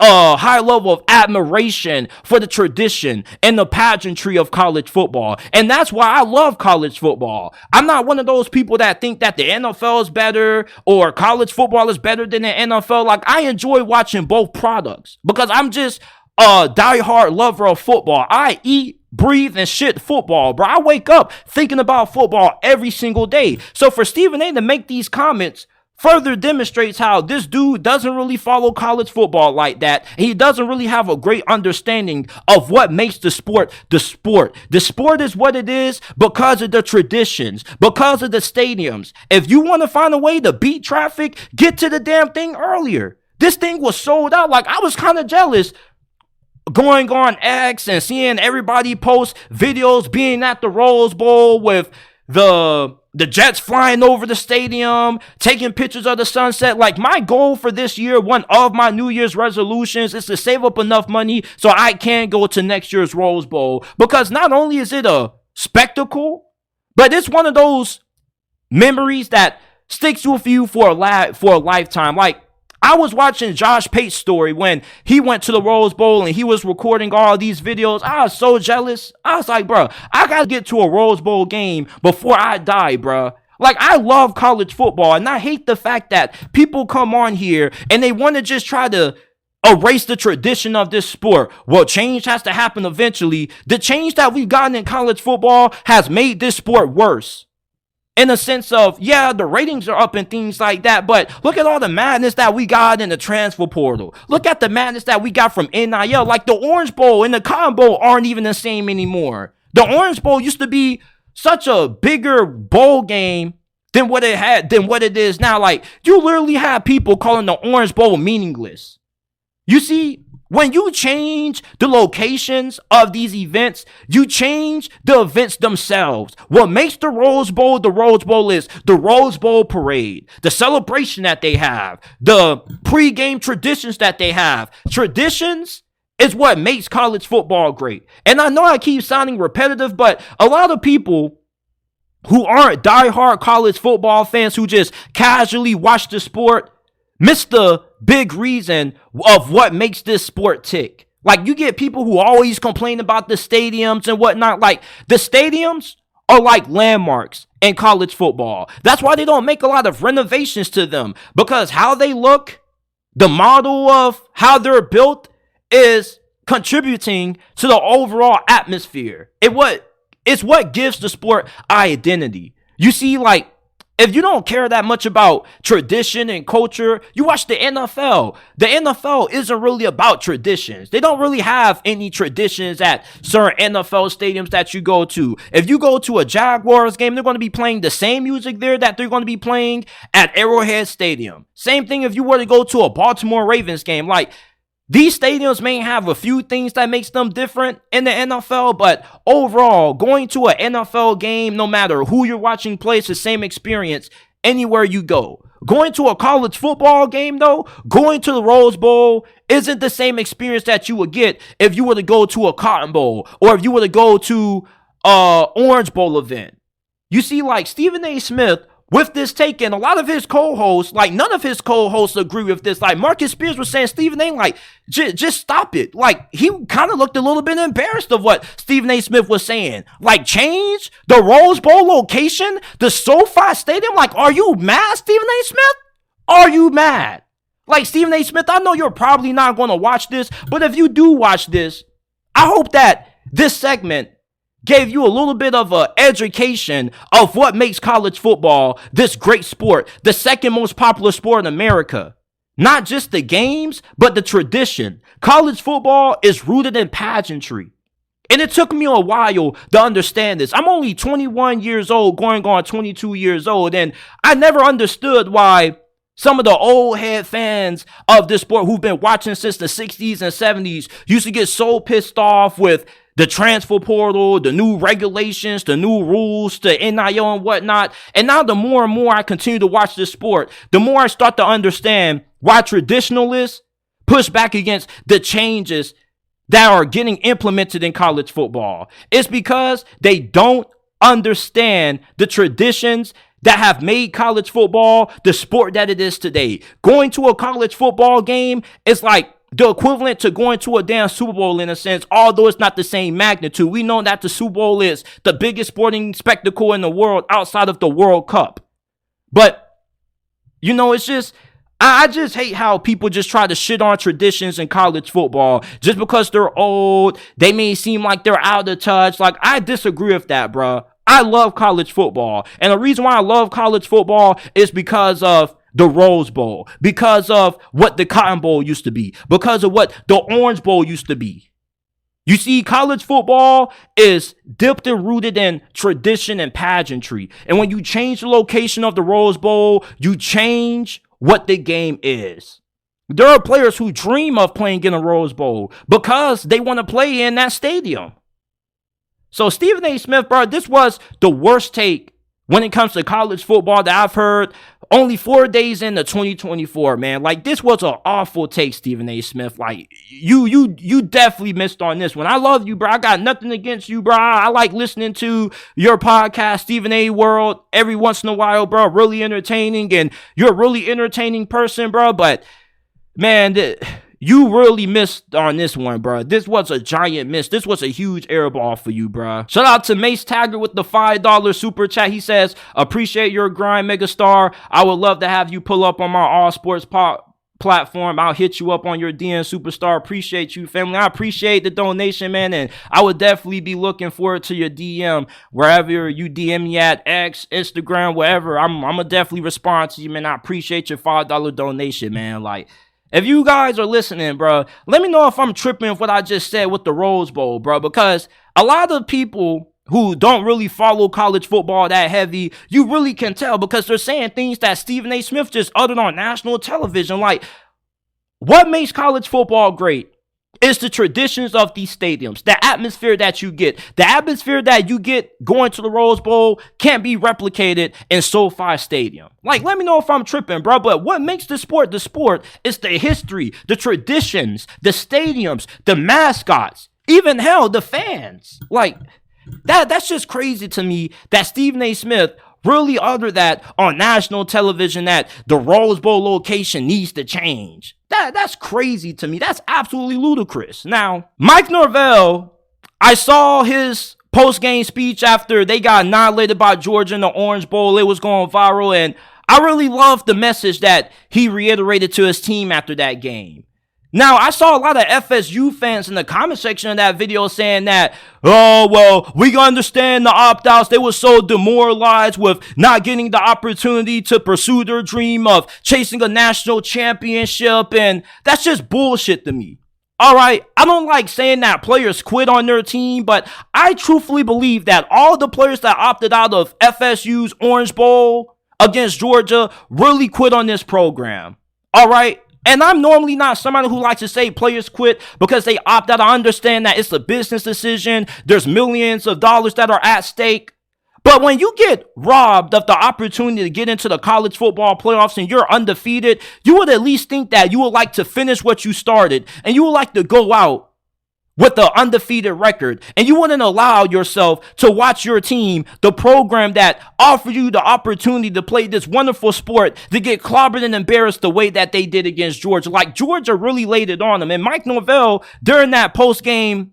S1: a high level of admiration for the tradition and the pageantry of college football. And that's why I love college football. I'm not one of those people that think that the NFL is better or college football is better than the NFL. Like, I enjoy watching both products because I'm just a diehard lover of football. I eat, breathe, and shit football, bro. I wake up thinking about football every single day. So for Stephen A to make these comments further demonstrates how this dude doesn't really follow college football like that. He doesn't really have a great understanding of what makes the sport the sport. The sport is what it is because of the traditions, because of the stadiums. If you want to find a way to beat traffic, get to the damn thing earlier. This thing was sold out. Like, I was kind of jealous going on X and seeing everybody post videos being at the Rose Bowl with the jets flying over the stadium, taking pictures of the sunset. Like, my goal for this year, one of my New Year's resolutions, is to save up enough money so I can go to next year's Rose Bowl. Because not only is it a spectacle, but it's one of those memories that sticks with you for a lifetime. Like, I was watching Josh Pate's story when he went to the Rose Bowl and he was recording all these videos. I was so jealous. I was like, bro, I got to get to a Rose Bowl game before I die, bro. Like, I love college football, and I hate the fact that people come on here and they want to just try to erase the tradition of this sport. Well, change has to happen eventually. The change that we've gotten in college football has made this sport worse. In a sense of, yeah, the ratings are up and things like that, but look at all the madness that we got in the transfer portal. Look at the madness that we got from NIL. Like, the Orange Bowl and the Cotton Bowl aren't even the same anymore. The Orange Bowl used to be such a bigger bowl game than what it is now. Like, you literally have people calling the Orange Bowl meaningless. You see, when you change the locations of these events, you change the events themselves. What makes the Rose Bowl is the Rose Bowl parade, the celebration that they have, the pregame traditions that they have. Traditions is what makes college football great. And I know I keep sounding repetitive, but a lot of people who aren't diehard college football fans who just casually watch the sport miss the big reason of what makes this sport tick. Like, you get people who always complain about the stadiums and whatnot. Like, the stadiums are like landmarks in college football. That's why they don't make a lot of renovations to them, because how they look, the model of how they're built is contributing to the overall atmosphere. It's what gives the sport identity. You see, like, if you don't care that much about tradition and culture, you watch the NFL. The NFL isn't really about traditions. They don't really have any traditions at certain NFL stadiums that you go to. If you go to a Jaguars game, they're going to be playing the same music there that they're going to be playing at Arrowhead Stadium. Same thing if you were to go to a Baltimore Ravens game. Like, these stadiums may have a few things that makes them different in the NFL, but overall, going to an NFL game, no matter who you're watching play, it's the same experience anywhere you go. Going to a college football game, though, going to the Rose Bowl isn't the same experience that you would get if you were to go to a Cotton Bowl or if you were to go to an Orange Bowl event. You see, like, Stephen A. Smith, with this take, and a lot of his co-hosts, like, none of his co-hosts agree with this. Like, Marcus Spears was saying, Stephen A., like, just stop it. Like, he kind of looked a little bit embarrassed of what Stephen A. Smith was saying. Like, change the Rose Bowl location, the SoFi Stadium. Like, are you mad, Stephen A. Smith? Are you mad? Like, Stephen A. Smith, I know you're probably not going to watch this, but if you do watch this, I hope that this segment gave you a little bit of an education of what makes college football this great sport, the second most popular sport in America. Not just the games, but the tradition. College football is rooted in pageantry. And it took me a while to understand this. I'm only 21 years old, going on 22 years old, and I never understood why some of the old head fans of this sport who've been watching since the 60s and 70s used to get so pissed off with the transfer portal, the new regulations, the new rules, the NIL and whatnot. And now the more and more I continue to watch this sport, the more I start to understand why traditionalists push back against the changes that are getting implemented in college football. It's because they don't understand the traditions that have made college football the sport that it is today. Going to a college football game is like the equivalent to going to a damn Super Bowl in a sense, although it's not the same magnitude. We know that the Super Bowl is the biggest sporting spectacle in the world outside of the World Cup. But, you know, it's just, I just hate how people just try to shit on traditions in college football. Just because they're old, they may seem like they're out of touch. Like, I disagree with that, bro. I love college football. And the reason why I love college football is because of the Rose Bowl, because of what the Cotton Bowl used to be, because of what the Orange Bowl used to be. You see, college football is dipped and rooted in tradition and pageantry. And when you change the location of the Rose Bowl, you change what the game is. There are players who dream of playing in a Rose Bowl because they want to play in that stadium. So Stephen A. Smith, bro, this was the worst take when it comes to college football that I've heard only 4 days into 2024, man. Like, this was an awful take, Stephen A. Smith. Like, you definitely missed on this one. I love you, bro. I got nothing against you, bro. I like listening to your podcast, Stephen A. World, every once in a while, bro. Really entertaining, and you're a really entertaining person, bro. But, man, you really missed on this one, bro. This was a giant miss. This was a huge air ball for you, bro. Shout out to Mace Taggart with the $5 super chat. He says, appreciate your grind, megastar. I would love to have you pull up on my All Sports platform. I'll hit you up on your DM superstar. Appreciate you, family. I appreciate the donation, man. And I would definitely be looking forward to your DM wherever you DM me at, X, Instagram, wherever. I'm going to definitely respond to you, man. I appreciate your $5 donation, man. Like, if you guys are listening, bro, let me know if I'm tripping with what I just said with the Rose Bowl, bro, because a lot of people who don't really follow college football that heavy, you really can tell because they're saying things that Stephen A. Smith just uttered on national television. Like, what makes college football great is the traditions of these stadiums, the atmosphere that you get. The atmosphere that you get going to the Rose Bowl can't be replicated in SoFi Stadium. Like, let me know if I'm tripping, bro, but what makes the sport is the history, the traditions, the stadiums, the mascots, even hell, the fans. Like, that's just crazy to me that Stephen A. Smith really utter that on national television that the Rose Bowl location needs to change. That's crazy to me. That's absolutely ludicrous. Now, Mike Norvell, I saw his post-game speech after they got annihilated by Georgia in the Orange Bowl. It was going viral, and I really loved the message that he reiterated to his team after that game. Now, I saw a lot of FSU fans in the comment section of that video saying that, oh, well, we understand the opt-outs. They were so demoralized with not getting the opportunity to pursue their dream of chasing a national championship, and that's just bullshit to me. All right, I don't like saying that players quit on their team, but I truthfully believe that all the players that opted out of FSU's Orange Bowl against Georgia really quit on this program. All right. And I'm normally not somebody who likes to say players quit because they opt out. I understand that it's a business decision. There's millions of dollars that are at stake. But when you get robbed of the opportunity to get into the college football playoffs and you're undefeated, you would at least think that you would like to finish what you started and you would like to go out with the undefeated record, and you wouldn't allow yourself to watch your team, the program that offered you the opportunity to play this wonderful sport, to get clobbered and embarrassed the way that they did against Georgia. Like, Georgia really laid it on them. And Mike Norvell, during that post-game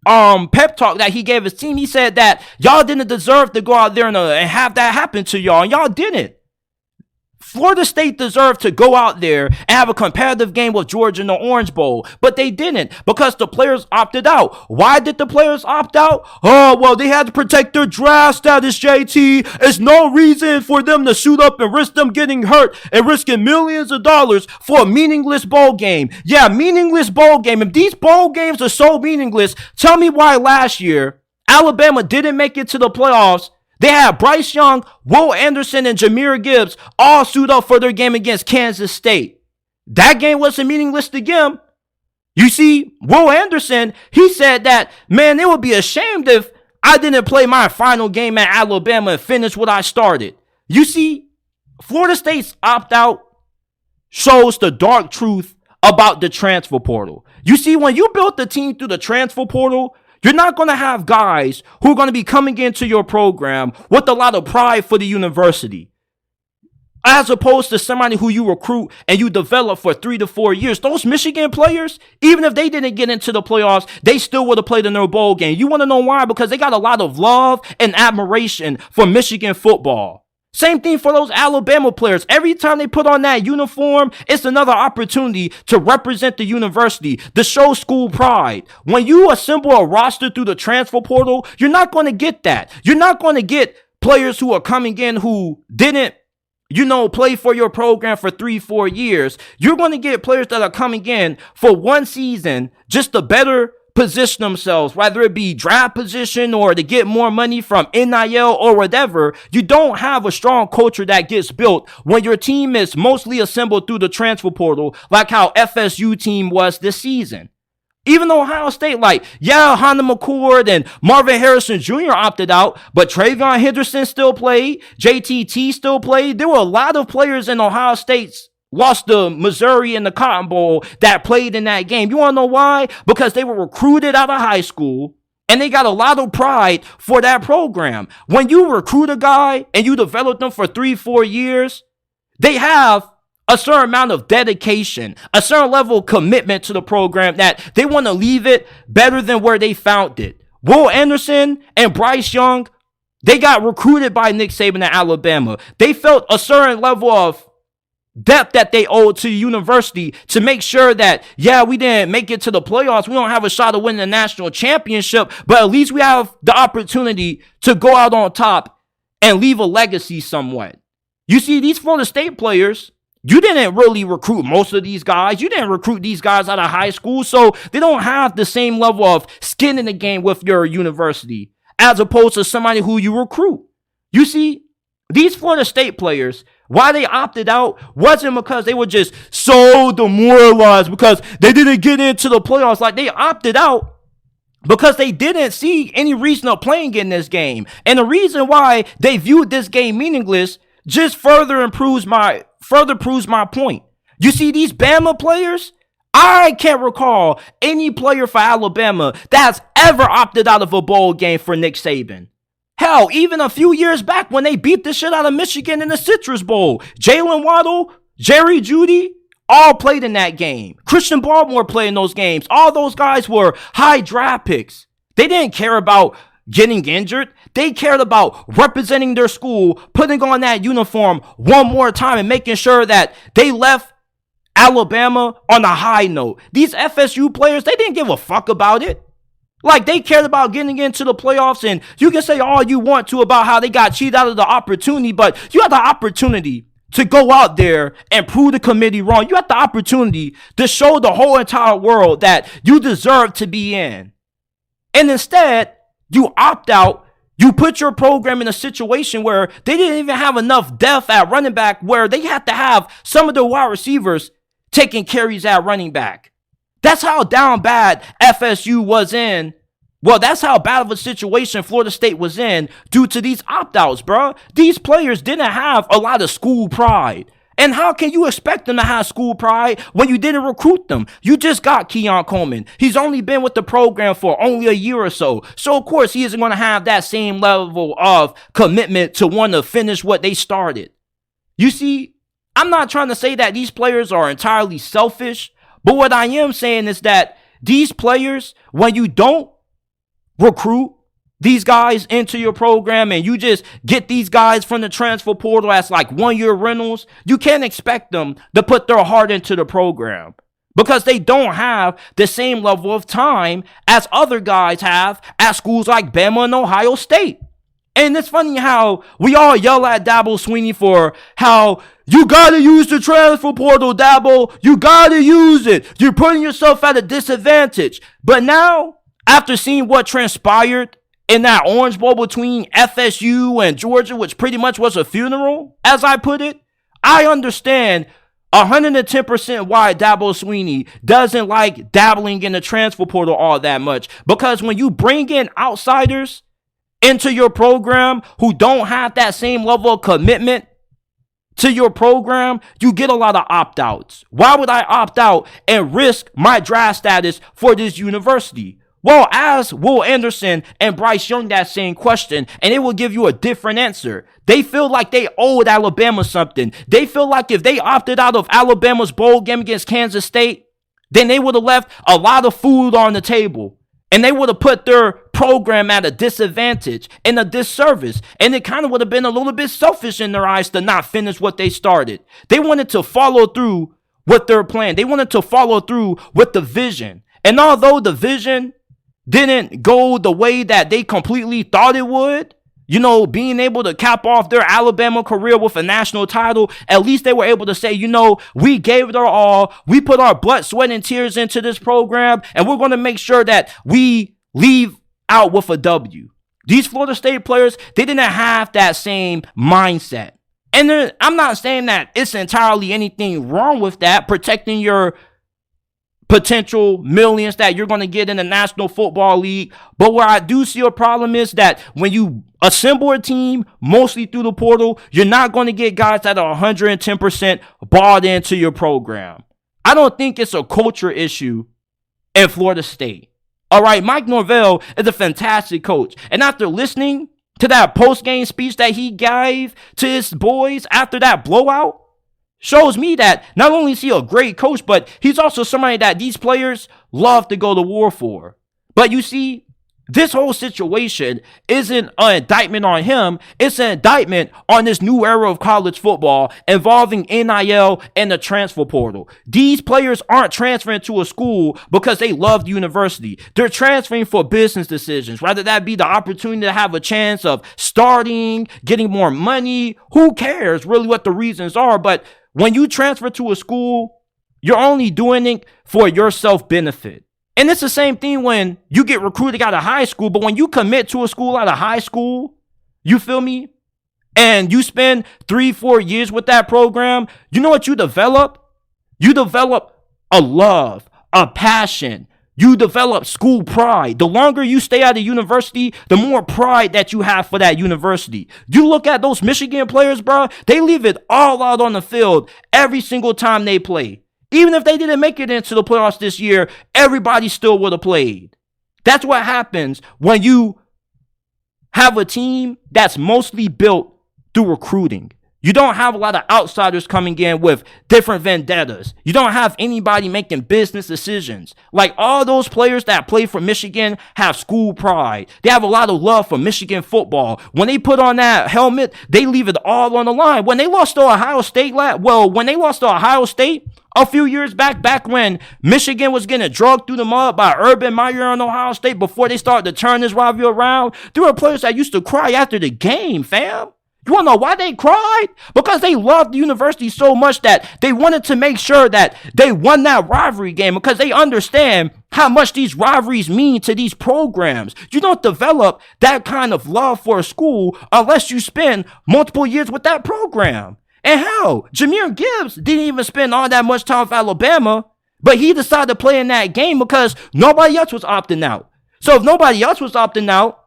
S1: pep talk that he gave his team, he said that y'all didn't deserve to go out there and have that happen to y'all, and y'all didn't. Florida State deserved to go out there and have a competitive game with Georgia in the Orange Bowl, but they didn't because the players opted out. Why did the players opt out? Oh, well, they had to protect their draft status, JT. There's no reason for them to suit up and risk them getting hurt and risking millions of dollars for a meaningless bowl game. Yeah, meaningless bowl game. If these bowl games are so meaningless, tell me why last year Alabama didn't make it to the playoffs. They had Bryce Young, Will Anderson, and Jahmyr Gibbs all suit up for their game against Kansas State. That game wasn't meaningless to them. You see, Will Anderson, he said that, man, it would be ashamed if I didn't play my final game at Alabama and finish what I started. You see, Florida State's opt-out shows the dark truth about the transfer portal. You see, when you built the team through the transfer portal, you're not going to have guys who are going to be coming into your program with a lot of pride for the university, as opposed to somebody who you recruit and you develop for 3 to 4 years. Those Michigan players, even if they didn't get into the playoffs, they still would have played in their bowl game. You want to know why? Because they got a lot of love and admiration for Michigan football. Same thing for those Alabama players. Every time they put on that uniform, it's another opportunity to represent the university, to show school pride. When you assemble a roster through the transfer portal, you're not going to get that. You're not going to get players who are coming in who didn't, play for your program for 3-4 years. You're going to get players that are coming in for one season just to better position themselves, whether it be draft position or to get more money from NIL or whatever. You don't have a strong culture that gets built when your team is mostly assembled through the transfer portal, like how FSU team was this season. Even though Ohio State, Honda McCord and Marvin Harrison Jr. opted out, but Travion Henderson still played, JTT still played. There were a lot of players in Ohio State's lost to Missouri in the Cotton Bowl that played in that game. You want to know why? Because they were recruited out of high school and they got a lot of pride for that program. When you recruit a guy and you develop them for 3-4 years, they have a certain amount of dedication, a certain level of commitment to the program that they want to leave it better than where they found it. Will Anderson and Bryce Young, they got recruited by Nick Saban at Alabama. They felt a certain level of depth that they owed to the university to make sure that, we didn't make it to the playoffs. We don't have a shot of winning the national championship, but at least we have the opportunity to go out on top and leave a legacy somewhat. You see, these Florida State players, you didn't really recruit most of these guys. You didn't recruit these guys out of high school, so they don't have the same level of skin in the game with your university as opposed to somebody who you recruit. You see, these Florida State players, why they opted out wasn't because they were just so demoralized because they didn't get into the playoffs. Like, they opted out because they didn't see any reason of playing in this game. And the reason why they viewed this game meaningless just further proves my point. You see, these Bama players, I can't recall any player for Alabama that's ever opted out of a bowl game for Nick Saban. Hell, even a few years back when they beat the shit out of Michigan in the Citrus Bowl, Jalen Waddle, Jerry Jeudy, all played in that game. Christian Baltimore played in those games. All those guys were high draft picks. They didn't care about getting injured. They cared about representing their school, putting on that uniform one more time and making sure that they left Alabama on a high note. These FSU players, they didn't give a fuck about it. Like, they cared about getting into the playoffs, and you can say all you want to about how they got cheated out of the opportunity, but you had the opportunity to go out there and prove the committee wrong. You had the opportunity to show the whole entire world that you deserve to be in. And instead, you opt out. You put your program in a situation where they didn't even have enough depth at running back, where they had to have some of the wide receivers taking carries at running back. That's how down bad FSU was in. Well, that's how bad of a situation Florida State was in due to these opt-outs, bro. These players didn't have a lot of school pride. And how can you expect them to have school pride when you didn't recruit them? You just got Keon Coleman. He's only been with the program for only a year or so. So, of course, he isn't going to have that same level of commitment to want to finish what they started. You see, I'm not trying to say that these players are entirely selfish, but what I am saying is that these players, when you don't recruit these guys into your program and you just get these guys from the transfer portal as like 1-year rentals, you can't expect them to put their heart into the program because they don't have the same level of time as other guys have at schools like Bama and Ohio State. And it's funny how we all yell at Dabo Swinney for how you gotta use the transfer portal, Dabo. You gotta use it. You're putting yourself at a disadvantage. But now, after seeing what transpired in that Orange Bowl between FSU and Georgia, which pretty much was a funeral, as I put it, I understand 110% why Dabo Swinney doesn't like dabbling in the transfer portal all that much. Because when you bring in outsiders into your program who don't have that same level of commitment to your program, you get a lot of opt-outs. Why would I opt out and risk my draft status for this university? Well, ask Will Anderson and Bryce Young that same question, and it will give you a different answer. They feel like they owed Alabama something. They feel like if they opted out of Alabama's bowl game against Kansas State, then they would have left a lot of food on the table. And they would have put their program at a disadvantage and a disservice. And it kind of would have been a little bit selfish in their eyes to not finish what they started. They wanted to follow through with their plan. They wanted to follow through with the vision. And although the vision didn't go the way that they completely thought it would, you know, being able to cap off their Alabama career with a national title, at least they were able to say, you know, we gave it our all. We put our blood, sweat, and tears into this program, and we're going to make sure that we leave out with a W. These Florida State players, they didn't have that same mindset. And I'm not saying that it's entirely anything wrong with that, protecting your potential millions that you're going to get in the National Football League. But where I do see a problem is that when you assemble a team mostly through the portal, you're not going to get guys that are 110% bought into your program. I don't think it's a culture issue in Florida State. All right, Mike Norvell is a fantastic coach. And after listening to that post-game speech that he gave to his boys after that blowout, shows me that not only is he a great coach, but he's also somebody that these players love to go to war for. But you see, this whole situation isn't an indictment on him. It's an indictment on this new era of college football involving NIL and the transfer portal. These players aren't transferring to a school because they love the university. They're transferring for business decisions, whether that be the opportunity to have a chance of starting, getting more money. Who cares really what the reasons are? But when you transfer to a school, you're only doing it for your self-benefit. And it's the same thing when you get recruited out of high school, but when you commit to a school out of high school, you feel me? And you spend 3-4 years with that program, you know what you develop? You develop a love, a passion. You develop school pride. The longer you stay at a university, the more pride that you have for that university. You look at those Michigan players, bro, they leave it all out on the field every single time they play. Even if they didn't make it into the playoffs this year, everybody still would have played. That's what happens when you have a team that's mostly built through recruiting. You don't have a lot of outsiders coming in with different vendettas. You don't have anybody making business decisions. Like all those players that play for Michigan have school pride. They have a lot of love for Michigan football. When they put on that helmet, they leave it all on the line. When they lost to Ohio State, a few years back when Michigan was getting drugged through the mud by Urban Meyer and Ohio State before they started to turn this rivalry around, there were players that used to cry after the game, fam. You want to know why they cried? Because they loved the university so much that they wanted to make sure that they won that rivalry game because they understand how much these rivalries mean to these programs. You don't develop that kind of love for a school unless you spend multiple years with that program. And hell, Jahmyr Gibbs didn't even spend all that much time with Alabama, but he decided to play in that game because nobody else was opting out. So if nobody else was opting out,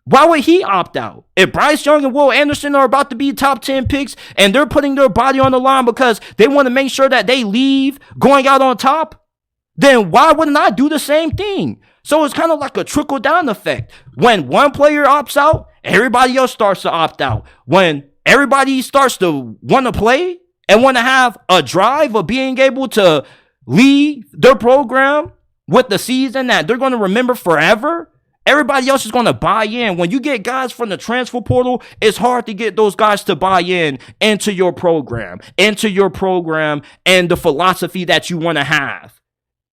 S1: why would he opt out? If Bryce Young and Will Anderson are about to be top 10 picks and they're putting their body on the line because they want to make sure that they leave going out on top, then why wouldn't I do the same thing? So it's kind of like a trickle-down effect. When one player opts out, everybody else starts to opt out. When everybody starts to want to play and want to have a drive of being able to leave their program with the season that they're going to remember forever, everybody else is going to buy in. When you get guys from the transfer portal, it's hard to get those guys to buy in into your program and the philosophy that you want to have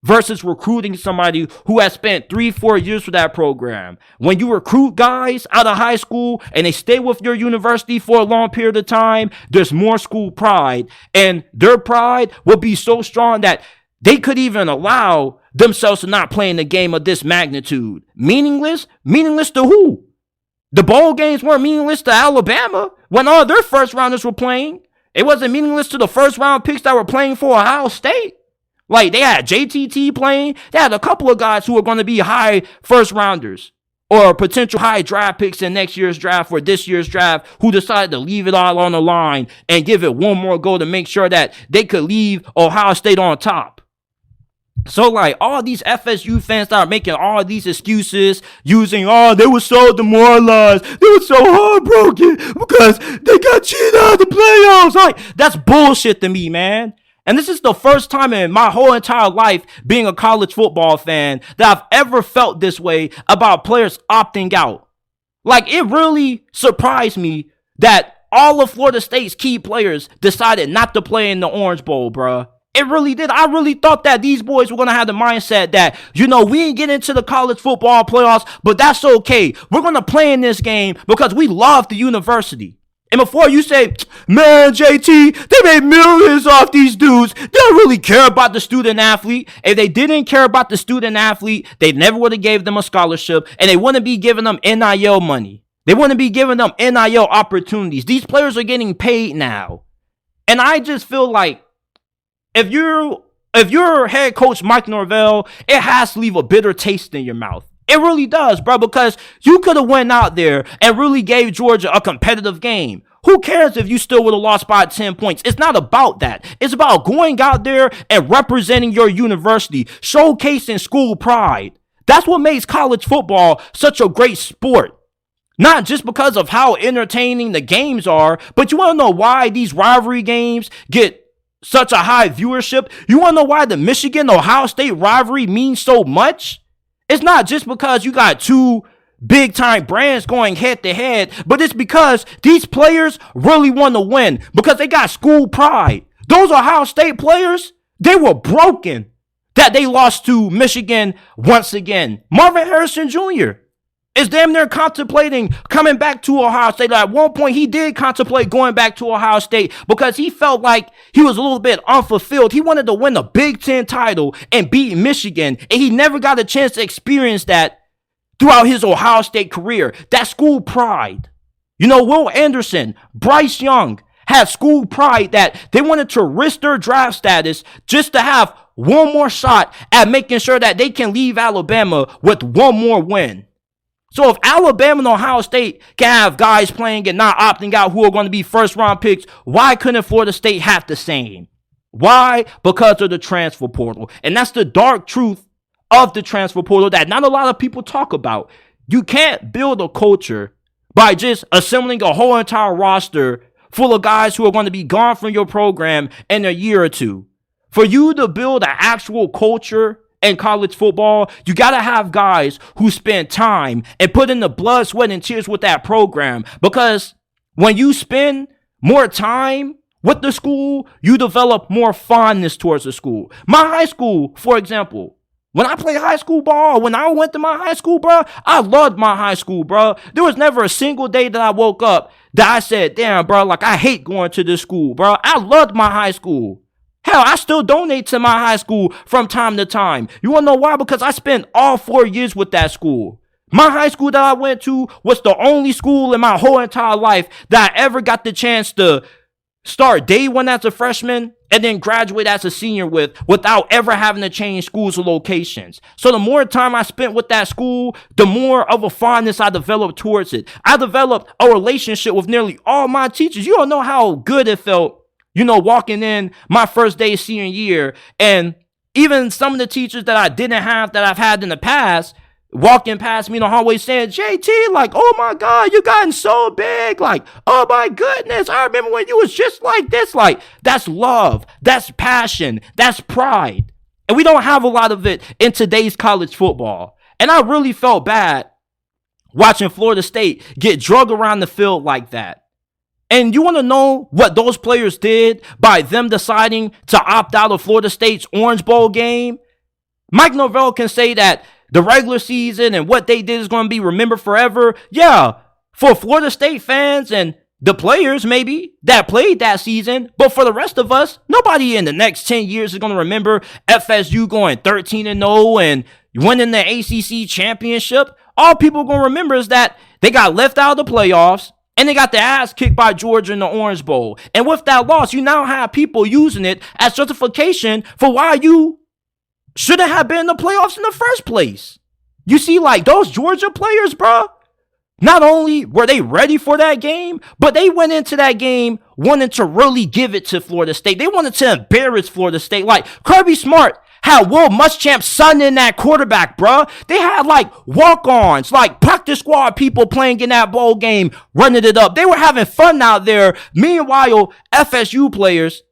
S1: versus recruiting somebody who has spent 3-4 years for that program. When you recruit guys out of high school and they stay with your university for a long period of time, there's more school pride, and their pride will be so strong that they could even allow themselves to not play in a game of this magnitude. Meaningless? Meaningless to who? The bowl games weren't meaningless to Alabama when all their first rounders were playing. It wasn't meaningless to the first round picks that were playing for Ohio State. Like they had JTT playing. They had a couple of guys who were going to be high first rounders or potential high draft picks in next year's draft or this year's draft who decided to leave it all on the line and give it one more go to make sure that they could leave Ohio State on top. So, like, all these FSU fans start making all these excuses, using, they were so demoralized, they were so heartbroken because they got cheated out of the playoffs. Like, that's bullshit to me, man. And this is the first time in my whole entire life being a college football fan that I've ever felt this way about players opting out. Like, it really surprised me that all of Florida State's key players decided not to play in the Orange Bowl, bruh. It really did. I really thought that these boys were going to have the mindset that, we ain't getting into the college football playoffs, but that's okay. We're going to play in this game because we love the university. And before you say, man, JT, they made millions off these dudes. They don't really care about the student athlete. If they didn't care about the student athlete, they never would have gave them a scholarship, and they wouldn't be giving them NIL money. They wouldn't be giving them NIL opportunities. These players are getting paid now. And I just feel like, if you're head coach Mike Norvell, it has to leave a bitter taste in your mouth. It really does, bro, because you could have went out there and really gave Georgia a competitive game. Who cares if you still would have lost by 10 points? It's not about that. It's about going out there and representing your university, showcasing school pride. That's what makes college football such a great sport. Not just because of how entertaining the games are, but you want to know why these rivalry games get such a high viewership? You want to know why the Michigan-Ohio State rivalry means so much? It's not just because you got two big-time brands going head-to-head, but it's because these players really want to win because they got school pride. Those Ohio State players, they were broken that they lost to Michigan once again. Marvin Harrison Jr. is damn near contemplating coming back to Ohio State. At one point, he did contemplate going back to Ohio State because he felt like he was a little bit unfulfilled. He wanted to win a Big Ten title and beat Michigan, and he never got a chance to experience that throughout his Ohio State career. That school pride. Will Anderson, Bryce Young had school pride that they wanted to risk their draft status just to have one more shot at making sure that they can leave Alabama with one more win. So if Alabama and Ohio State can have guys playing and not opting out who are going to be first-round picks, why couldn't Florida State have the same? Why? Because of the transfer portal. And that's the dark truth of the transfer portal that not a lot of people talk about. You can't build a culture by just assembling a whole entire roster full of guys who are going to be gone from your program in a year or two. For you to build an actual culture in college football, you got to have guys who spend time and put in the blood, sweat, and tears with that program. Because when you spend more time with the school, you develop more fondness towards the school. My high school, for example, when I played high school ball, when I went to my high school, bro, I loved my high school, bro. There was never a single day that I woke up that I said, damn, bro, like I hate going to this school, bro. I loved my high school. Hell, I still donate to my high school from time to time. You want to know why? Because I spent all 4 years with that school. My high school that I went to was the only school in my whole entire life that I ever got the chance to start day one as a freshman and then graduate as a senior without ever having to change schools or locations. So the more time I spent with that school, the more of a fondness I developed towards it. I developed a relationship with nearly all my teachers. You don't know how good it felt, walking in my first day senior year, and even some of the teachers that I didn't have that I've had in the past, walking past me in the hallway saying, JT, like, oh my God, you gotten so big. Like, oh my goodness, I remember when you was just like this. Like, that's love. That's passion. That's pride. And we don't have a lot of it in today's college football. And I really felt bad watching Florida State get drug around the field like that. And you want to know what those players did by them deciding to opt out of Florida State's Orange Bowl game? Mike Norvell can say that the regular season and what they did is going to be remembered forever. Yeah, for Florida State fans and the players maybe that played that season. But for the rest of us, nobody in the next 10 years is going to remember FSU going 13-0 and winning the ACC championship. All people are going to remember is that they got left out of the playoffs and they got their ass kicked by Georgia in the Orange Bowl. And with that loss, you now have people using it as justification for why you shouldn't have been in the playoffs in the first place. You see, like, those Georgia players, bro, not only were they ready for that game, but they went into that game wanting to really give it to Florida State. They wanted to embarrass Florida State. Like, Kirby Smart had Will Muschamp's son in that quarterback, bro. They had, like, walk-ons, like, practice squad people playing in that bowl game, running it up. They were having fun out there. Meanwhile, FSU players,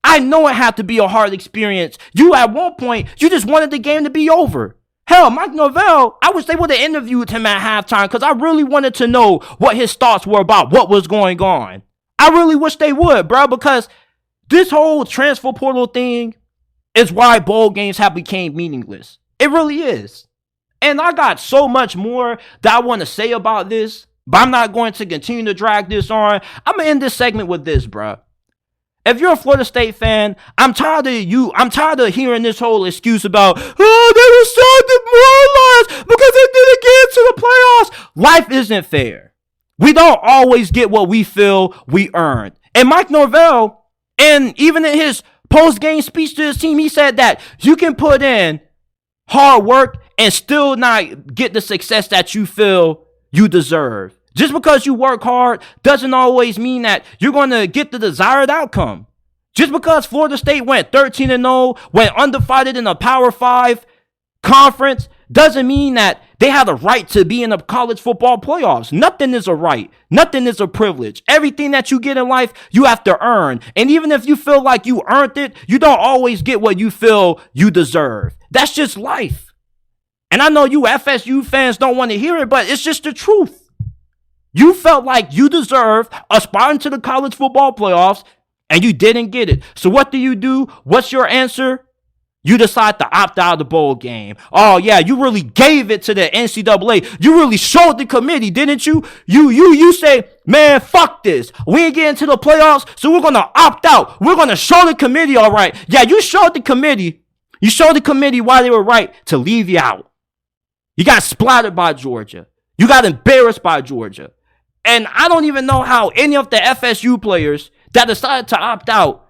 S1: I know it had to be a hard experience. You, at one point, you just wanted the game to be over. Hell, Mike Norvell, I wish they would have interviewed him at halftime because I really wanted to know what his thoughts were about what was going on. I really wish they would, bro, because this whole transfer portal thing is why bowl games have become meaningless. It really is. And I got so much more that I want to say about this, but I'm not going to continue to drag this on. I'm going to end this segment with this, bro. If you're a Florida State fan, I'm tired of hearing this whole excuse about, oh, they were so demoralized because they didn't get to the playoffs. Life isn't fair. We don't always get what we feel we earned. And Mike Norvell, and even in his post-game speech to his team, he said that you can put in hard work and still not get the success that you feel you deserve. Just because you work hard doesn't always mean that you're going to get the desired outcome. Just because Florida State went 13-0, went undefeated in a Power 5 conference, doesn't mean that they have the right to be in the college football playoffs. Nothing is a right. Nothing is a privilege. Everything that you get in life, you have to earn. And even if you feel like you earned it, you don't always get what you feel you deserve. That's just life. And I know you FSU fans don't want to hear it, but it's just the truth. You felt like you deserved a spot into the college football playoffs, and you didn't get it. So what do? What's your answer? You decide to opt out of the bowl game. Oh, yeah, you really gave it to the NCAA. You really showed the committee, didn't you? You say, man, fuck this. We ain't getting to the playoffs, so we're going to opt out. We're going to show the committee, all right. Yeah, you showed the committee. You showed the committee why they were right to leave you out. You got splattered by Georgia. You got embarrassed by Georgia. And I don't even know how any of the FSU players that decided to opt out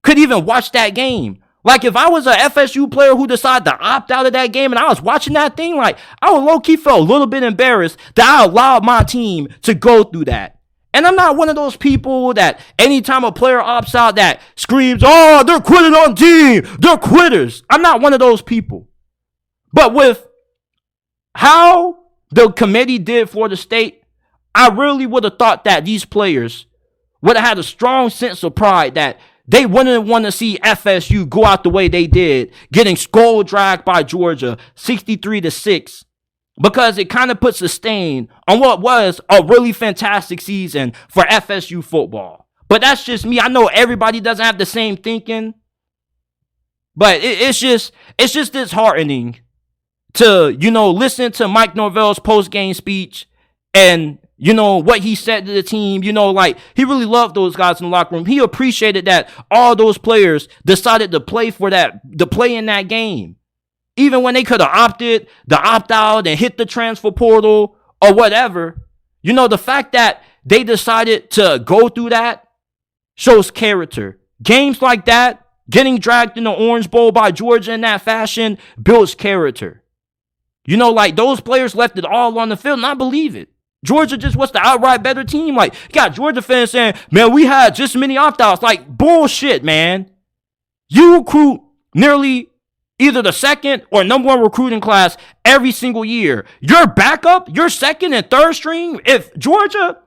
S1: could even watch that game. Like, if I was a FSU player who decided to opt out of that game and I was watching that thing, like, I would low-key feel a little bit embarrassed that I allowed my team to go through that. And I'm not one of those people that anytime a player opts out that screams, oh, they're quitting on team. They're quitters. I'm not one of those people. But with how the committee did Florida State, I really would have thought that these players would have had a strong sense of pride that they wouldn't want to see FSU go out the way they did, getting skull dragged by Georgia 63-6, because it kind of puts a stain on what was a really fantastic season for FSU football. But that's just me. I know everybody doesn't have the same thinking, but it's just disheartening to, listen to Mike Norvell's post-game speech and, what he said to the team. He really loved those guys in the locker room. He appreciated that all those players decided to play in that game. Even when they could have opted the opt-out and hit the transfer portal or whatever. The fact that they decided to go through that shows character. Games like that, getting dragged in the Orange Bowl by Georgia in that fashion, builds character. Those players left it all on the field, and I believe it. Georgia just was the outright better team. You got Georgia fans saying, man, we had just as many opt-outs. Bullshit, man. You recruit nearly either the second or number one recruiting class every single year. Your backup, your second and third string, if Georgia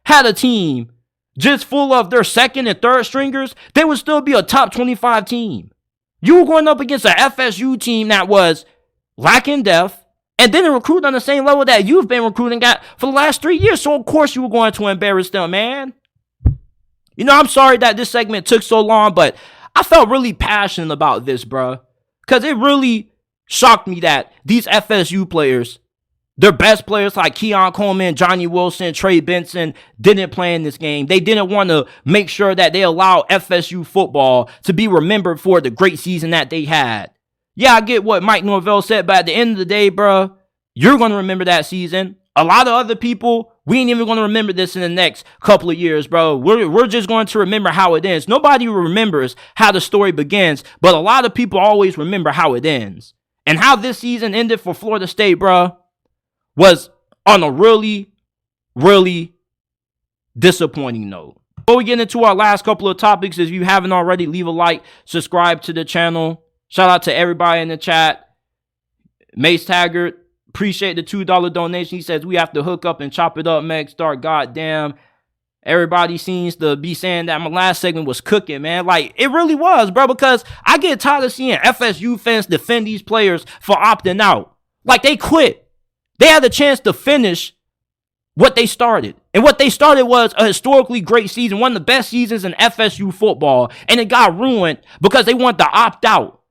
S1: had a team just full of their second and third stringers, they would still be a top 25 team. You were going up against an FSU team that was lacking depth, and didn't recruit on the same level that you've been recruiting at for the last 3 years. So, of course, you were going to embarrass them, man. I'm sorry that this segment took so long, but I felt really passionate about this, bro. Because it really shocked me that these FSU players, their best players like Keon Coleman, Johnny Wilson, Trey Benson, didn't play in this game. They didn't want to make sure that they allow FSU football to be remembered for the great season that they had. Yeah, I get what Mike Norvell said, but at the end of the day, bro, you're going to remember that season. A lot of other people, we ain't even going to remember this in the next couple of years, bro. We're just going to remember how it ends. Nobody remembers how the story begins, but a lot of people always remember how it ends. And how this season ended for Florida State, bro, was on a really, really disappointing note. Before we get into our last couple of topics, if you haven't already, leave a like, subscribe to the channel. Shout out to everybody in the chat. Mace Taggart, appreciate the $2 donation. He says we have to hook up and chop it up, Meg Stark. Goddamn. Everybody seems to be saying that my last segment was cooking, man. It really was, bro, because I get tired of seeing FSU fans defend these players for opting out. They quit. They had the chance to finish what they started. And what they started was a historically great season, one of the best seasons in FSU football, and it got ruined because they wanted to opt out.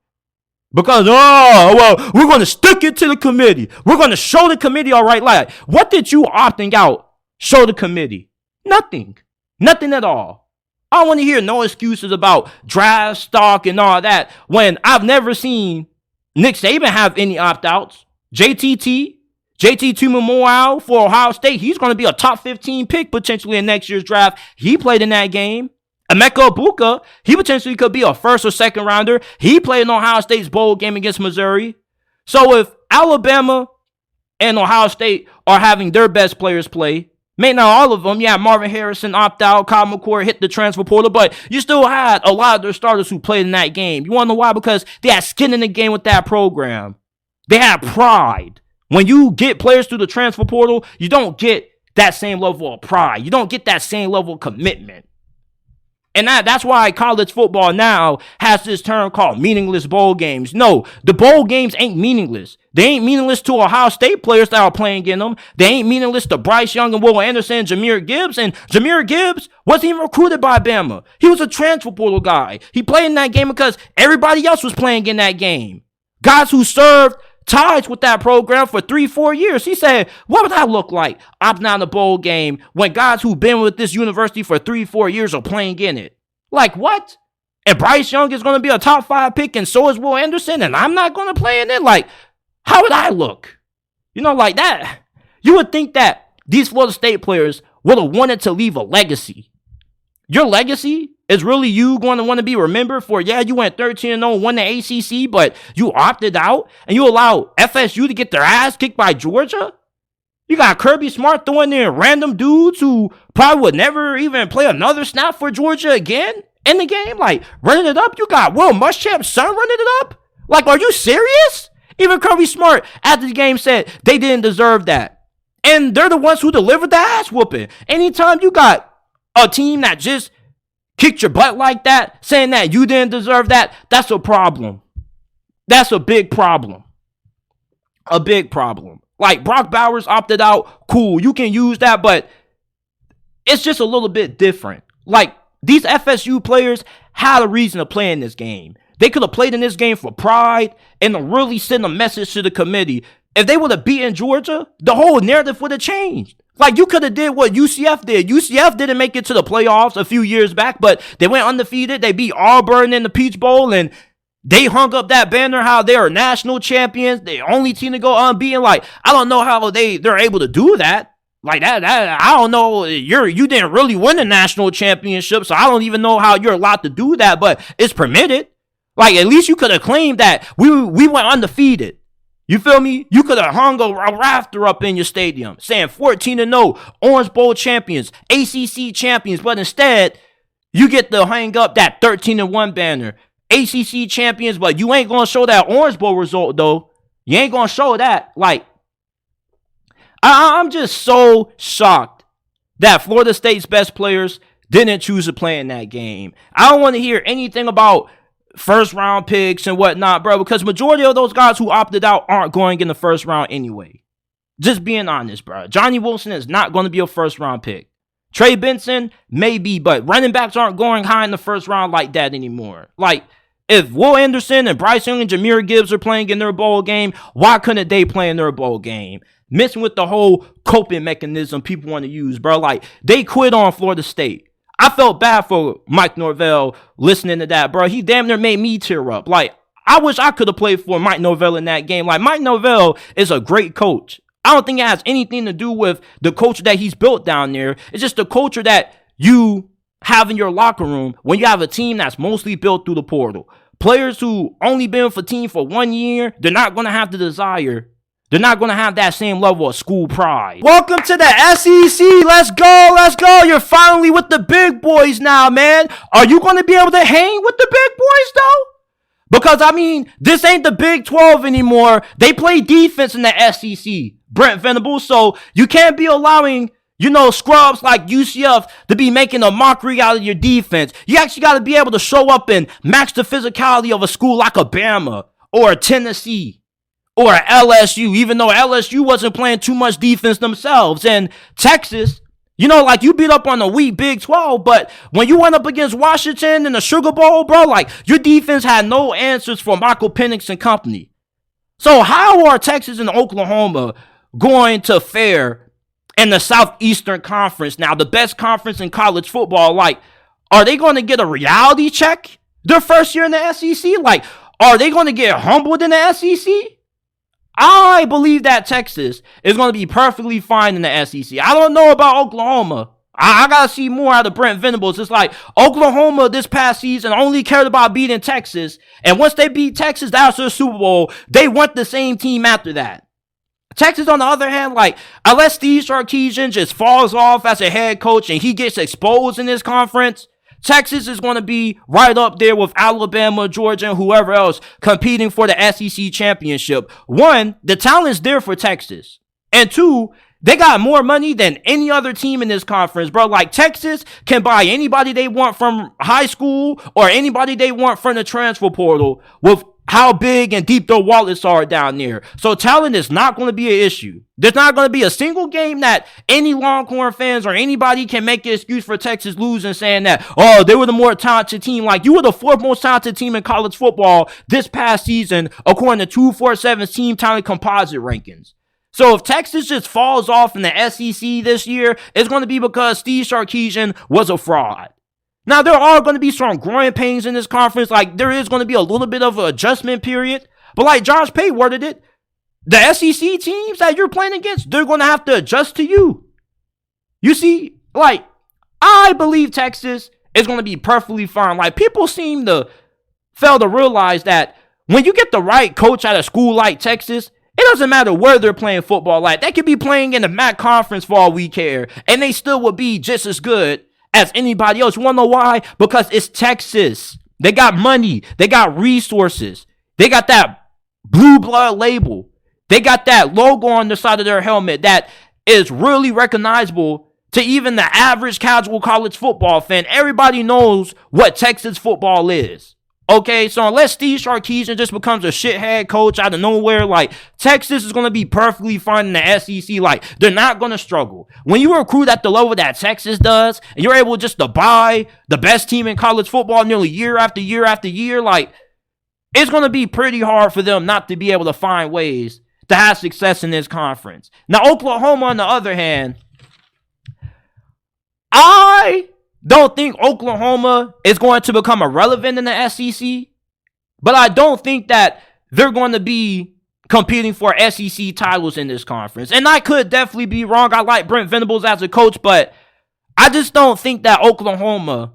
S1: Because, we're going to stick it to the committee. We're going to show the committee, all right. What did you opting out show the committee? Nothing. Nothing at all. I don't want to hear no excuses about draft stock and all that when I've never seen Nick Saban have any opt-outs. JT Memorial for Ohio State, he's going to be a top 15 pick potentially in next year's draft. He played in that game. Emeka Egbuka, he potentially could be a first or second rounder. He played in Ohio State's bowl game against Missouri. So if Alabama and Ohio State are having their best players play, maybe not all of them. Yeah, Marvin Harrison opt out, Kyle McCord hit the transfer portal, but you still had a lot of their starters who played in that game. You want to know why? Because they had skin in the game with that program. They had pride. When you get players through the transfer portal, you don't get that same level of pride. You don't get that same level of commitment. And that's why college football now has this term called meaningless bowl games. No, the bowl games ain't meaningless. They ain't meaningless to Ohio State players that are playing in them. They ain't meaningless to Bryce Young and Will Anderson and Jahmyr Gibbs. And Jahmyr Gibbs wasn't even recruited by Bama. He was a transfer portal guy. He played in that game because everybody else was playing in that game. Guys who served ties with that program for 3-4 years. He said, what would that look like opting out a bowl game when guys who've been with this university for 3-4 years are playing in it? What? And Bryce Young is going to be a top 5 pick and so is Will Anderson and I'm not going to play in it? How would I look? That. You would think that these Florida State players would have wanted to leave a legacy. Your legacy is really you going to want to be remembered for, you went 13-0, won the ACC, but you opted out and you allow FSU to get their ass kicked by Georgia? You got Kirby Smart throwing in random dudes who probably would never even play another snap for Georgia again in the game? Running it up? You got Will Muschamp's son running it up? Are you serious? Even Kirby Smart after the game said they didn't deserve that. And they're the ones who delivered the ass whooping. Anytime you got a team that just kicked your butt like that, saying that you didn't deserve that, that's a problem. That's a big problem. A big problem. Like, Brock Bowers opted out, cool, you can use that, but it's just a little bit different. Like, these FSU players had a reason to play in this game. They could have played in this game for pride and to really send a message to the committee. If they would have beaten Georgia, the whole narrative would have changed. Like, you could have did what UCF did. UCF didn't make it to the playoffs a few years back, but they went undefeated. They beat Auburn in the Peach Bowl, and they hung up that banner how they are national champions. The only team to go unbeaten. Like, I don't know how they're able to do that. Like that, I don't know. You didn't really win a national championship, so I don't even know how you're allowed to do that. But it's permitted. Like, at least you could have claimed that we went undefeated. You feel me? You could have hung a rafter up in your stadium saying 14-0, Orange Bowl champions, ACC champions. But instead, you get to hang up that 13-1 banner, ACC champions. But you ain't gonna show that Orange Bowl result though. You ain't gonna show that. Like, I'm just so shocked that Florida State's best players didn't choose to play in that game. I don't want to hear anything about first round picks and whatnot, bro, because majority of those guys who opted out aren't going in the first round anyway. Just being honest, bro. Johnny Wilson is not going to be a first round pick. Trey Benson, maybe, but running backs aren't going high in the first round like that anymore. Like, if Will Anderson and Bryce Young and Jahmyr Gibbs are playing in their bowl game, why couldn't they play in their bowl game? Messing with the whole coping mechanism people want to use, bro. Like, they quit on Florida State. I felt bad for Mike Norvell listening to that, bro. He damn near made me tear up. Like, I wish I could have played for Mike Norvell in that game. Like, Mike Norvell is a great coach. I don't think it has anything to do with the culture that he's built down there. It's just the culture that you have in your locker room when you have a team that's mostly built through the portal. Players who only been with a team for 1 year, they're not going to have the desire. They're not going to have that same level of school pride. Welcome to the SEC. Let's go. Let's go. You're finally with the big boys now, man. Are you going to be able to hang with the big boys, though? Because, I mean, this ain't the Big 12 anymore. They play defense in the SEC, Brent Venables. So you can't be allowing, scrubs like UCF to be making a mockery out of your defense. You actually got to be able to show up and match the physicality of a school like Alabama or Tennessee. Or LSU, even though LSU wasn't playing too much defense themselves. And Texas, like you beat up on the weak Big 12, but when you went up against Washington in the Sugar Bowl, bro, like your defense had no answers for Michael Penix and company. So how are Texas and Oklahoma going to fare in the Southeastern Conference? Now, the best conference in college football. Like, are they going to get a reality check their first year in the SEC? Like, are they going to get humbled in the SEC? I believe that Texas is going to be perfectly fine in the SEC. I don't know about Oklahoma. I got to see more out of Brent Venables. It's like Oklahoma this past season only cared about beating Texas. And once they beat Texas, that's their Super Bowl. They want the same team after that. Texas, on the other hand, like, unless Steve Sarkisian just falls off as a head coach and he gets exposed in this conference, Texas is going to be right up there with Alabama, Georgia, and whoever else competing for the SEC championship. One, the talent's there for Texas. And two, they got more money than any other team in this conference, bro. Like, Texas can buy anybody they want from high school or anybody they want from the transfer portal with how big and deep their wallets are down there. So talent is not going to be an issue. There's not going to be a single game that any Longhorn fans or anybody can make an excuse for Texas losing, saying that, oh, they were the more talented team. Like, you were the fourth most talented team in college football this past season, according to 247's team talent composite rankings. So if Texas just falls off in the SEC this year, it's going to be because Steve Sarkisian was a fraud. Now, there are going to be some growing pains in this conference. Like, there is going to be a little bit of an adjustment period. But like Josh Pate worded it, the SEC teams that you're playing against, they're going to have to adjust to you. You see, like, I believe Texas is going to be perfectly fine. Like, people seem to fail to realize that when you get the right coach at a school like Texas, it doesn't matter where they're playing football. Like, they could be playing in the MAC conference for all we care, and they still would be just as good as anybody else. You want to know why? Because it's Texas. They got money. They got resources. They got that blue blood label. They got that logo on the side of their helmet that is really recognizable to even the average casual college football fan. Everybody knows what Texas football is. Okay, so unless Steve Sarkisian just becomes a shithead coach out of nowhere, like, Texas is going to be perfectly fine in the SEC. Like, they're not going to struggle. When you recruit at the level that Texas does, and you're able just to buy the best team in college football nearly year after year after year, like, it's going to be pretty hard for them not to be able to find ways to have success in this conference. Now, Oklahoma, on the other hand, I don't think Oklahoma is going to become irrelevant in the SEC, but I don't think that they're going to be competing for SEC titles in this conference. And I could definitely be wrong. I like Brent Venables as a coach, but I just don't think that Oklahoma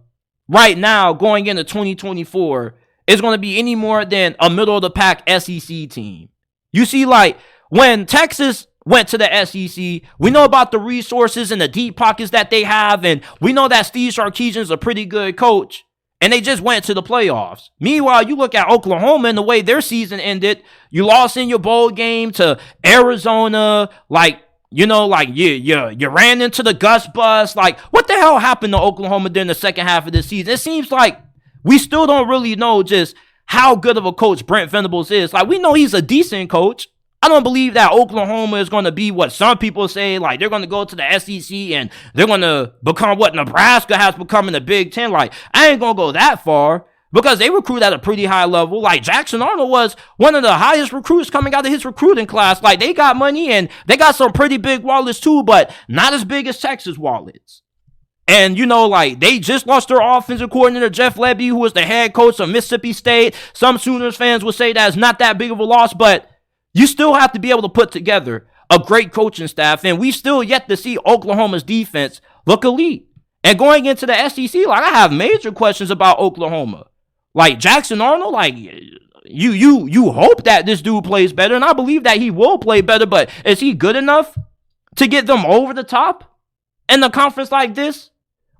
S1: right now going into 2024 is going to be any more than a middle-of-the-pack SEC team. You see, like, when Texas went to the SEC, we know about the resources and the deep pockets that they have, and we know that Steve Sarkisian is a pretty good coach, and they just went to the playoffs. Meanwhile, you look at Oklahoma and the way their season ended. You lost in your bowl game to Arizona, like, you know, like, you ran into the Gus Bus. Like, what the hell happened to Oklahoma during the second half of the season? It seems like we still don't really know just how good of a coach Brent Venables is. Like, we know he's a decent coach. I don't believe that Oklahoma is going to be what some people say, like they're going to go to the SEC and they're going to become what Nebraska has become in the Big Ten. Like, I ain't going to go that far because they recruit at a pretty high level. Like, Jackson Arnold was one of the highest recruits coming out of his recruiting class. Like, they got money and they got some pretty big wallets too, but not as big as Texas wallets. And, you know, like, they just lost their offensive coordinator, Jeff Lebby, who was the head coach of Mississippi State. Some Sooners fans would say that it's not that big of a loss, but you still have to be able to put together a great coaching staff, and we still yet to see Oklahoma's defense look elite. And going into the SEC, like, I have major questions about Oklahoma. Like, Jackson Arnold, like, you hope that this dude plays better, and I believe that he will play better, but is he good enough to get them over the top in a conference like this?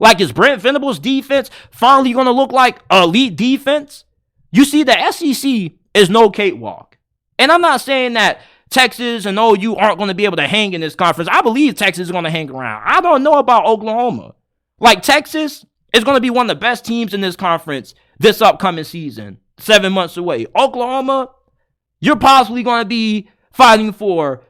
S1: Like, is Brent Venables' defense finally going to look like elite defense? You see, the SEC is no cakewalk. And I'm not saying that Texas and OU aren't going to be able to hang in this conference. I believe Texas is going to hang around. I don't know about Oklahoma. Like, Texas is going to be one of the best teams in this conference this upcoming season, 7 months away. Oklahoma, you're possibly going to be fighting for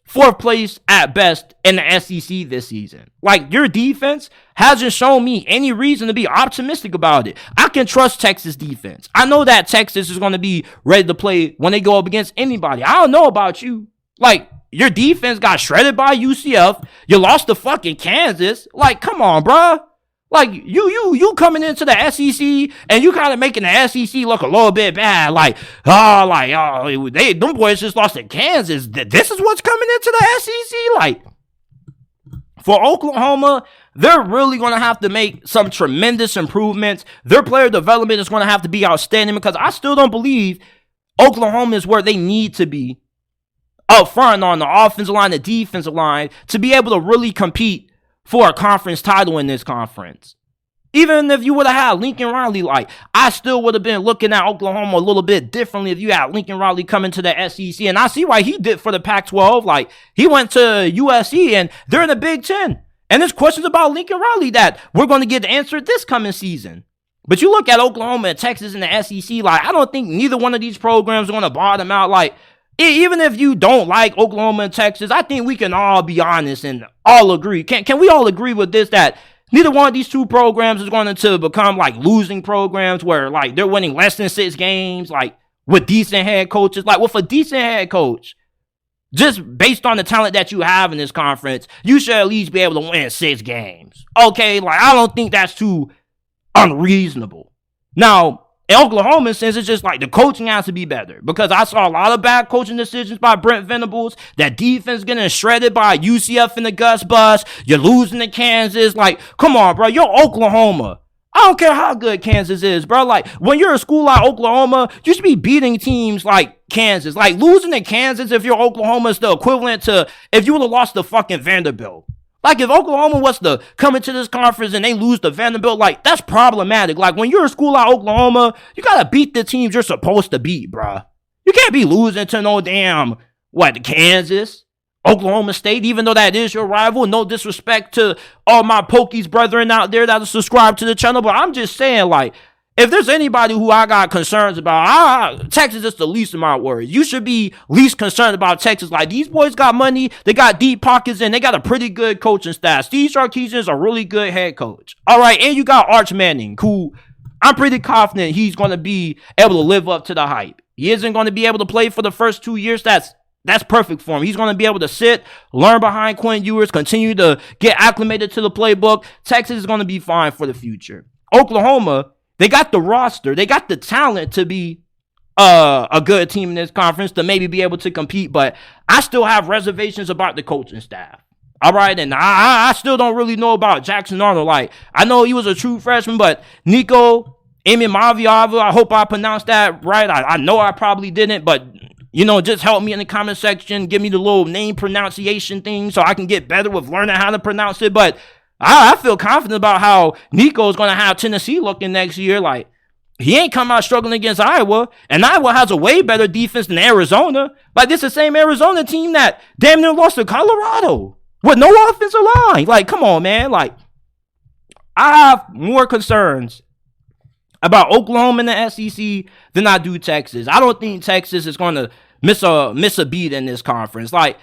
S1: fourth place at best in the SEC this season. Like, your defense hasn't shown me any reason to be optimistic about it. I can trust Texas defense. I know that Texas is going to be ready to play when they go up against anybody. I don't know about you. Like, your defense got shredded by UCF. You lost to fucking Kansas. Like, come on, bruh. Like, you coming into the SEC and you kind of making the SEC look a little bit bad. Like, them boys just lost to Kansas. This is what's coming into the SEC. Like, for Oklahoma, they're really going to have to make some tremendous improvements. Their player development is going to have to be outstanding because I still don't believe Oklahoma is where they need to be up front on the offensive line, the defensive line, to be able to really compete for a conference title in this conference. Even if you would have had Lincoln Riley, like, I still would have been looking at Oklahoma a little bit differently if you had Lincoln Riley coming to the SEC. And I see why he did for the Pac-12. Like, he went to USC and they're in the Big Ten. And there's questions about Lincoln Riley that we're going to get answered this coming season. But you look at Oklahoma and Texas in the SEC, like, I don't think neither one of these programs are going to bottom out. Like, even if you don't like Oklahoma and Texas, I think we can all be honest and all agree. Can we all agree with this, that neither one of these two programs is going to become like losing programs where like they're winning less than 6 games, like with decent head coaches? Like, with a decent head coach, just based on the talent that you have in this conference, you should at least be able to win 6 games. Okay, like, I don't think that's too unreasonable. Now, in Oklahoma, since it's just like the coaching has to be better, because I saw a lot of bad coaching decisions by Brent Venables. That defense getting shredded by UCF in the Gus Bus. You're losing to Kansas. Like, come on, bro. You're Oklahoma. I don't care how good Kansas is, bro. Like, when you're a school like Oklahoma, you should be beating teams like Kansas. Like, losing to Kansas if you're Oklahoma is the equivalent to if you would have lost to fucking Vanderbilt. Like, if Oklahoma was to come into this conference and they lose to Vanderbilt, like, that's problematic. Like, when you're a school like Oklahoma, you got to beat the teams you're supposed to beat, bruh. You can't be losing to no damn, Kansas Oklahoma State, even though that is your rival. No disrespect to all my Pokies brethren out there that are subscribed to the channel, but I'm just saying, like, if there's anybody who I got concerns about, Texas is the least of my worries. You should be least concerned about Texas. Like, these boys got money, they got deep pockets, and they got a pretty good coaching staff. Steve Sarkisian is a really good head coach. All right, and you got Arch Manning, who I'm pretty confident he's going to be able to live up to the hype. He isn't going to be able to play for the first 2 years. That's perfect for him. He's going to be able to sit, learn behind Quinn Ewers, continue to get acclimated to the playbook. Texas is going to be fine for the future. Oklahoma, they got the roster. They got the talent to be a good team in this conference, to maybe be able to compete. But I still have reservations about the coaching staff. All right, and I still don't really know about Jackson Arnold. Like, I know he was a true freshman, but Nico Imamaviava, I hope I pronounced that right. I know I probably didn't, but, you know, just help me in the comment section. Give me the little name pronunciation thing so I can get better with learning how to pronounce it. But I feel confident about how Nico is going to have Tennessee looking next year. Like, he ain't come out struggling against Iowa, and Iowa has a way better defense than Arizona. Like, this is the same Arizona team that damn near lost to Colorado with no offensive line. Like, come on, man. Like, I have more concerns about Oklahoma in the SEC than I do Texas. I don't think Texas is going to miss a beat in this conference. Like,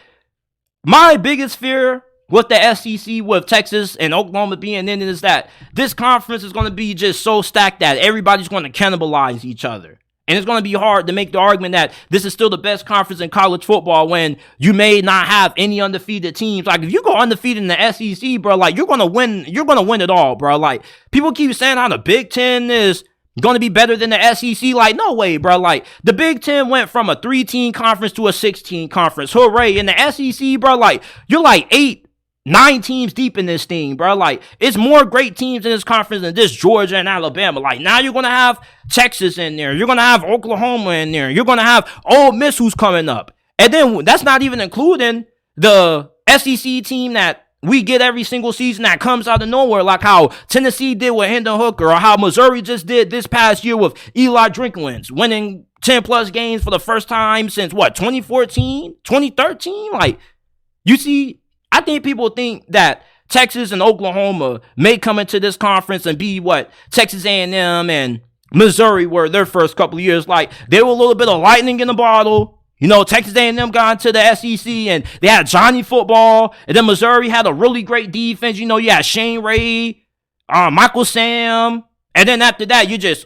S1: my biggest fear with the SEC, with Texas and Oklahoma being in it, is that this conference is going to be just so stacked that everybody's going to cannibalize each other. And it's going to be hard to make the argument that this is still the best conference in college football when you may not have any undefeated teams. Like, if you go undefeated in the SEC, bro, like, you're going to win it all, bro. Like, people keep saying how the Big Ten is going to be better than the SEC. Like, no way, bro. Like, the Big Ten went from a 3-team conference to a 6-team conference. Hooray. In the SEC, bro, like, you're like 9 teams deep in this thing, bro. Like, it's more great teams in this conference than just Georgia and Alabama. Like, now you're going to have Texas in there. You're going to have Oklahoma in there. You're going to have Ole Miss, who's coming up. And then that's not even including the SEC team that we get every single season that comes out of nowhere, like how Tennessee did with Hendon Hooker, or how Missouri just did this past year with Eli Drinkwitz, winning 10-plus games for the first time since, 2014, 2013? Like, you see, I think people think that Texas and Oklahoma may come into this conference and be what Texas A&M and Missouri were their first couple of years. Like, they were a little bit of lightning in the bottle. You know, Texas A&M got into the SEC and they had Johnny football. And then Missouri had a really great defense. You know, you had Shane Ray, Michael Sam. And then after that, you just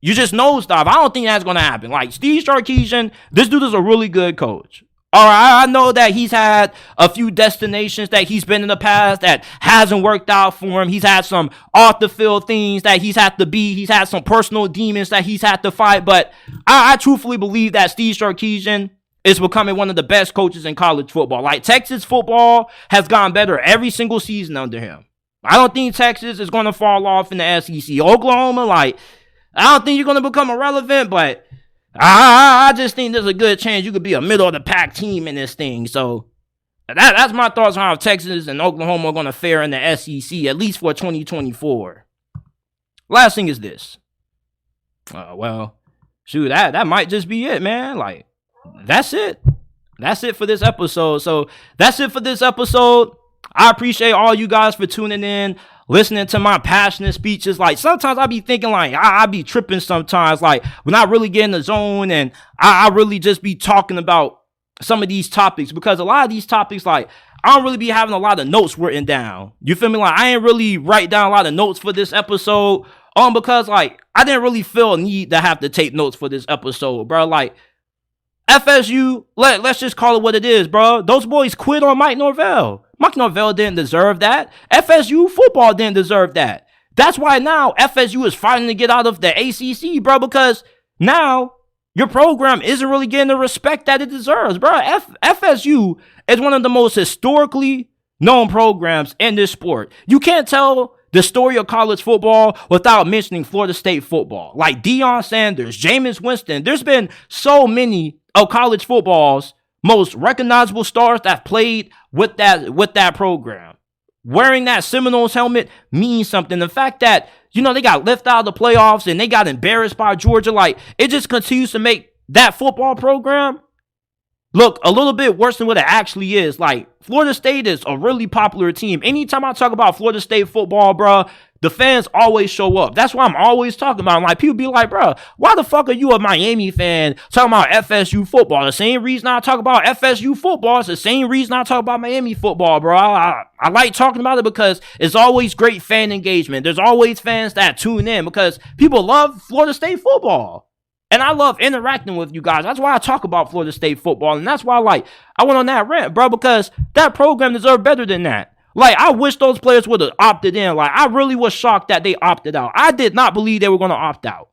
S1: nosedive. I don't think that's going to happen. Like, Steve Sarkisian, this dude is a really good coach. All right, I know that he's had a few destinations that he's been in the past that hasn't worked out for him. He's had some off-the-field things that he's had to beat. He's had some personal demons that he's had to fight. But I truthfully believe that Steve Sarkisian is becoming one of the best coaches in college football. Like, Texas football has gotten better every single season under him. I don't think Texas is going to fall off in the SEC. Oklahoma, like, I don't think you're going to become irrelevant, but I just think there's a good chance you could be a middle-of-the-pack team in this thing. So that's my thoughts on how Texas and Oklahoma are going to fare in the SEC, at least for 2024. Last thing is this. That might just be it, man. Like, that's it. That's it for this episode. So that's it for this episode. I appreciate all you guys for tuning in, listening to my passionate speeches. Like, sometimes I be thinking, like, I be tripping sometimes, like, when I really get in the zone and I really just be talking about some of these topics, because a lot of these topics, like, I don't really be having a lot of notes written down. You feel me? Like, I ain't really write down a lot of notes for this episode, because, like, I didn't really feel a need to have to take notes for this episode, bro. Like, FSU, let's just call it what it is, bro. Those boys quit on Mike Norvell. Mike Norvell didn't deserve that. FSU football didn't deserve that. That's why now FSU is fighting to get out of the ACC, bro, because now your program isn't really getting the respect that it deserves, bro. FSU is one of the most historically known programs in this sport. You can't tell the story of college football without mentioning Florida State football. Like Deion Sanders, Jameis Winston. There's been so many of college football's most recognizable stars that played with that program. Wearing that Seminoles helmet means something. The fact that, you know, they got left out of the playoffs and they got embarrassed by Georgia, like, it just continues to make that football program look a little bit worse than what it actually is. Like, Florida State is a really popular team. Anytime I talk about Florida State football, bro, the fans always show up. That's why I'm always talking about it. Like, people be like, bro, why the fuck are you a Miami fan talking about FSU football? The same reason I talk about FSU football is the same reason I talk about Miami football, bro. I like talking about it because it's always great fan engagement. There's always fans that tune in because people love Florida State football. And I love interacting with you guys. That's why I talk about Florida State football. And that's why, like, I went on that rant, bro, because that program deserved better than that. Like, I wish those players would have opted in. Like, I really was shocked that they opted out. I did not believe they were going to opt out.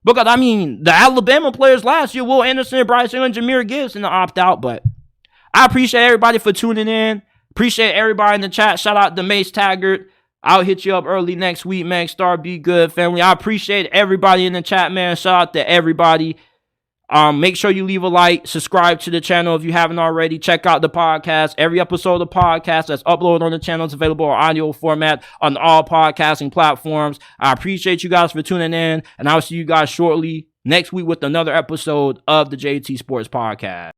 S1: Because, I mean, the Alabama players last year, Will Anderson, Bryce Young, and Jahmyr Gibbs didn't opt out. But I appreciate everybody for tuning in. Appreciate everybody in the chat. Shout out to Mace Taggart. I'll hit you up early next week, man. Star, be good, family. I appreciate everybody in the chat, man. Shout out to everybody. Make sure you leave a like, subscribe to the channel if you haven't already. Check out the podcast. Every episode of the podcast that's uploaded on the channel is available in audio format on all podcasting platforms. I appreciate you guys for tuning in, and I'll see you guys shortly next week with another episode of the JT Sports Podcast.